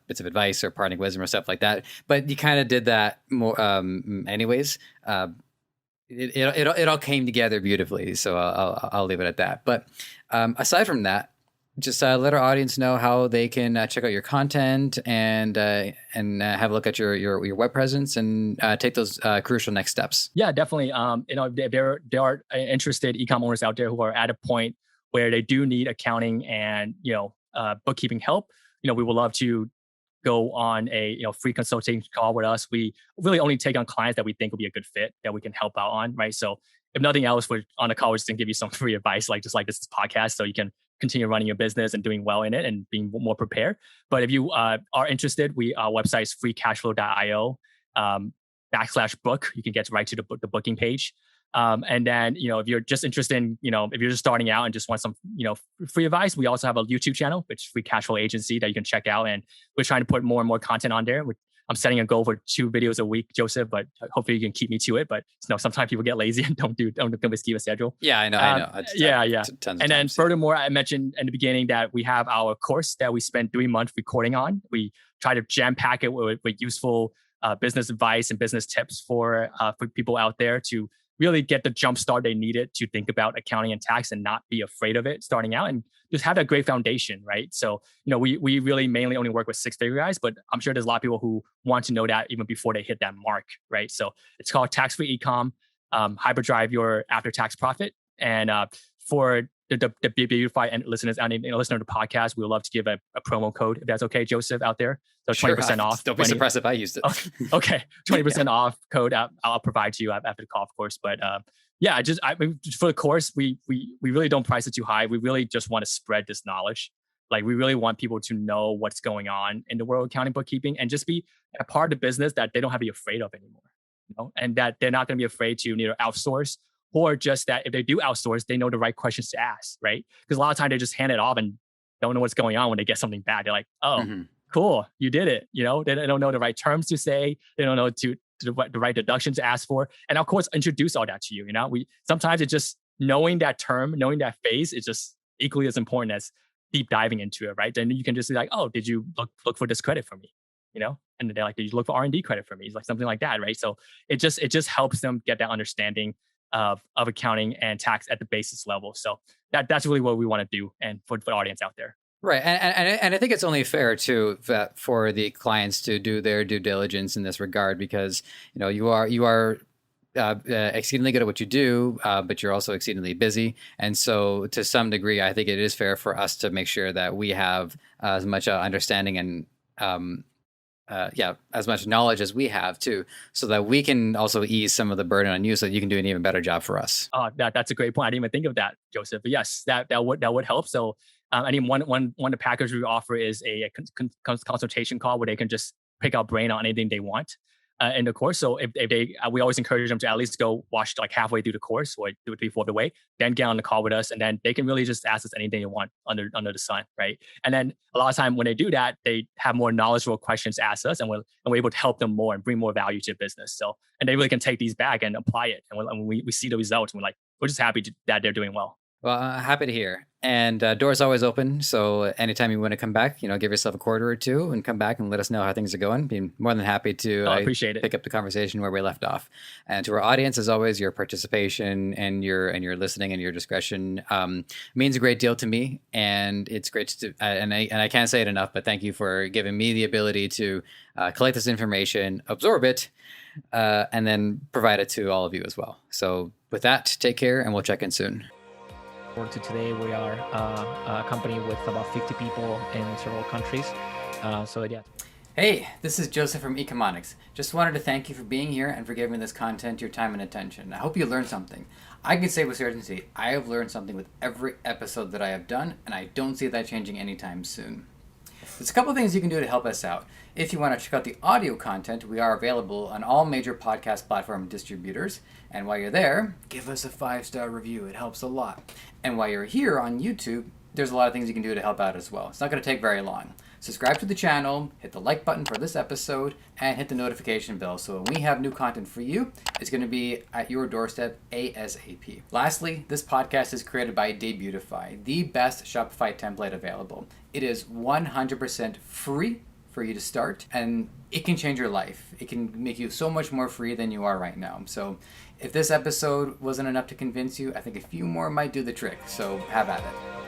bits of advice or parting wisdom or stuff like that. But you kind of did that more anyways. It all came together beautifully. So I'll leave it at that. But aside from that, just let our audience know how they can check out your content and have a look at your web presence and take those crucial next steps. Yeah, definitely. There are interested e-com owners out there who are at a point where they do need accounting and bookkeeping help. We would love to go on a free consulting call with us. We really only take on clients that we think will be a good fit that we can help out on, right? So if nothing else, we're on the call, we're just gonna give you some free advice, just like this podcast, so you can continue running your business and doing well in it and being more prepared. But if you are interested, our website is freecashflow.io /book. You can get right to the booking page. And then, if you're just interested in, if you're just starting out and just want some, free advice, we also have a YouTube channel, which is Free Cash Flow Agency, that you can check out. And we're trying to put more and more content on there. I'm setting a goal for 2 videos a week, Joseph, but hopefully you can keep me to it. But sometimes people get lazy and don't keep a schedule. Yeah, I know. Yeah. And then furthermore, I mentioned in the beginning that we have our course that we spent 3 months recording on. We try to jam pack it with useful business advice and business tips for people out there to really get the jump start they needed to think about accounting and tax and not be afraid of it starting out, and just have that great foundation, right? So, we really mainly only work with six-figure guys, but I'm sure there's a lot of people who want to know that even before they hit that mark, right? So it's called tax-free ecom, hyperdrive your after-tax profit. And for the Debutify and listeners, and listener to the podcast, we would love to give a promo code, if that's okay, Joseph, out there. So Sure, 20% off. Don't be surprised if I used it. Okay, 20% off code I'll provide to you after the call, of course. But yeah, for the course, we really don't price it too high. We really just want to spread this knowledge. Like, we really want people to know what's going on in the world of accounting, bookkeeping, and just be a part of the business that they don't have to be afraid of anymore. And that they're not going to be afraid to either outsource, or just that if they do outsource, they know the right questions to ask, right? Because a lot of times they just hand it off and don't know what's going on when they get something bad. They're like, oh, cool, you did it. They don't know the right terms to say. They don't know the right deductions to ask for. And of course, introduce all that to you. We sometimes it's just knowing that term, knowing that phase is just equally as important as deep diving into it, right? Then you can just be like, oh, did you look for this credit for me? And they're like, did you look for R&D credit for me? It's like something like that, right? So it just helps them get that understanding of accounting and tax at the basis level. So that's really what we want to do, and for the audience out there. Right, and I think it's only fair too that for the clients to do their due diligence in this regard, because you are exceedingly good at what you do, but you're also exceedingly busy, and so to some degree, I think it is fair for us to make sure that we have as much understanding and as much knowledge as we have too, so that we can also ease some of the burden on you, so that you can do an even better job for us. Oh, that's a great point. I didn't even think of that, Joseph. But yes, that would help. So I think one of the packages we offer is a consultation call where they can just pick out brain on anything they want in the course. So if they, we always encourage them to at least go watch like halfway through the course, or 2/3 of the way, then get on the call with us, and then they can really just ask us anything they want under the sun, right? And then a lot of time when they do that, they have more knowledgeable questions to ask us, and we're able to help them more and bring more value to the business. So, and they really can take these back and apply it, and we see the results, and we're just happy that they're doing well. Well, happy to hear. And doors always open. So anytime you want to come back, give yourself a quarter or two and come back and let us know how things are going. Be more than happy to appreciate it. Pick up the conversation where we left off. And to our audience, as always, your participation and your listening and your discretion means a great deal to me. And it's great to and I can't say it enough, but thank you for giving me the ability to collect this information, absorb it, and then provide it to all of you as well. So with that, take care, and we'll check in soon. To today, we are a company with about 50 people in several countries. Yeah. Hey, this is Joseph from Ecomonics. Just wanted to thank you for being here and for giving this content your time and attention. I hope you learned something. I can say with certainty, I have learned something with every episode that I have done, and I don't see that changing anytime soon. There's a couple things you can do to help us out. If you want to check out the audio content, we are available on all major podcast platform distributors. And while you're there, give us a 5-star review. It helps a lot. And while you're here on YouTube, there's a lot of things you can do to help out as well. It's not going to take very long. Subscribe to the channel, hit the like button for this episode, and hit the notification bell so when we have new content for you, it's going to be at your doorstep ASAP. Lastly, this podcast is created by Debutify, the best Shopify template available. It is 100% free for you to start, and it can change your life. It can make you so much more free than you are right now. So if this episode wasn't enough to convince you, I think a few more might do the trick. So have at it.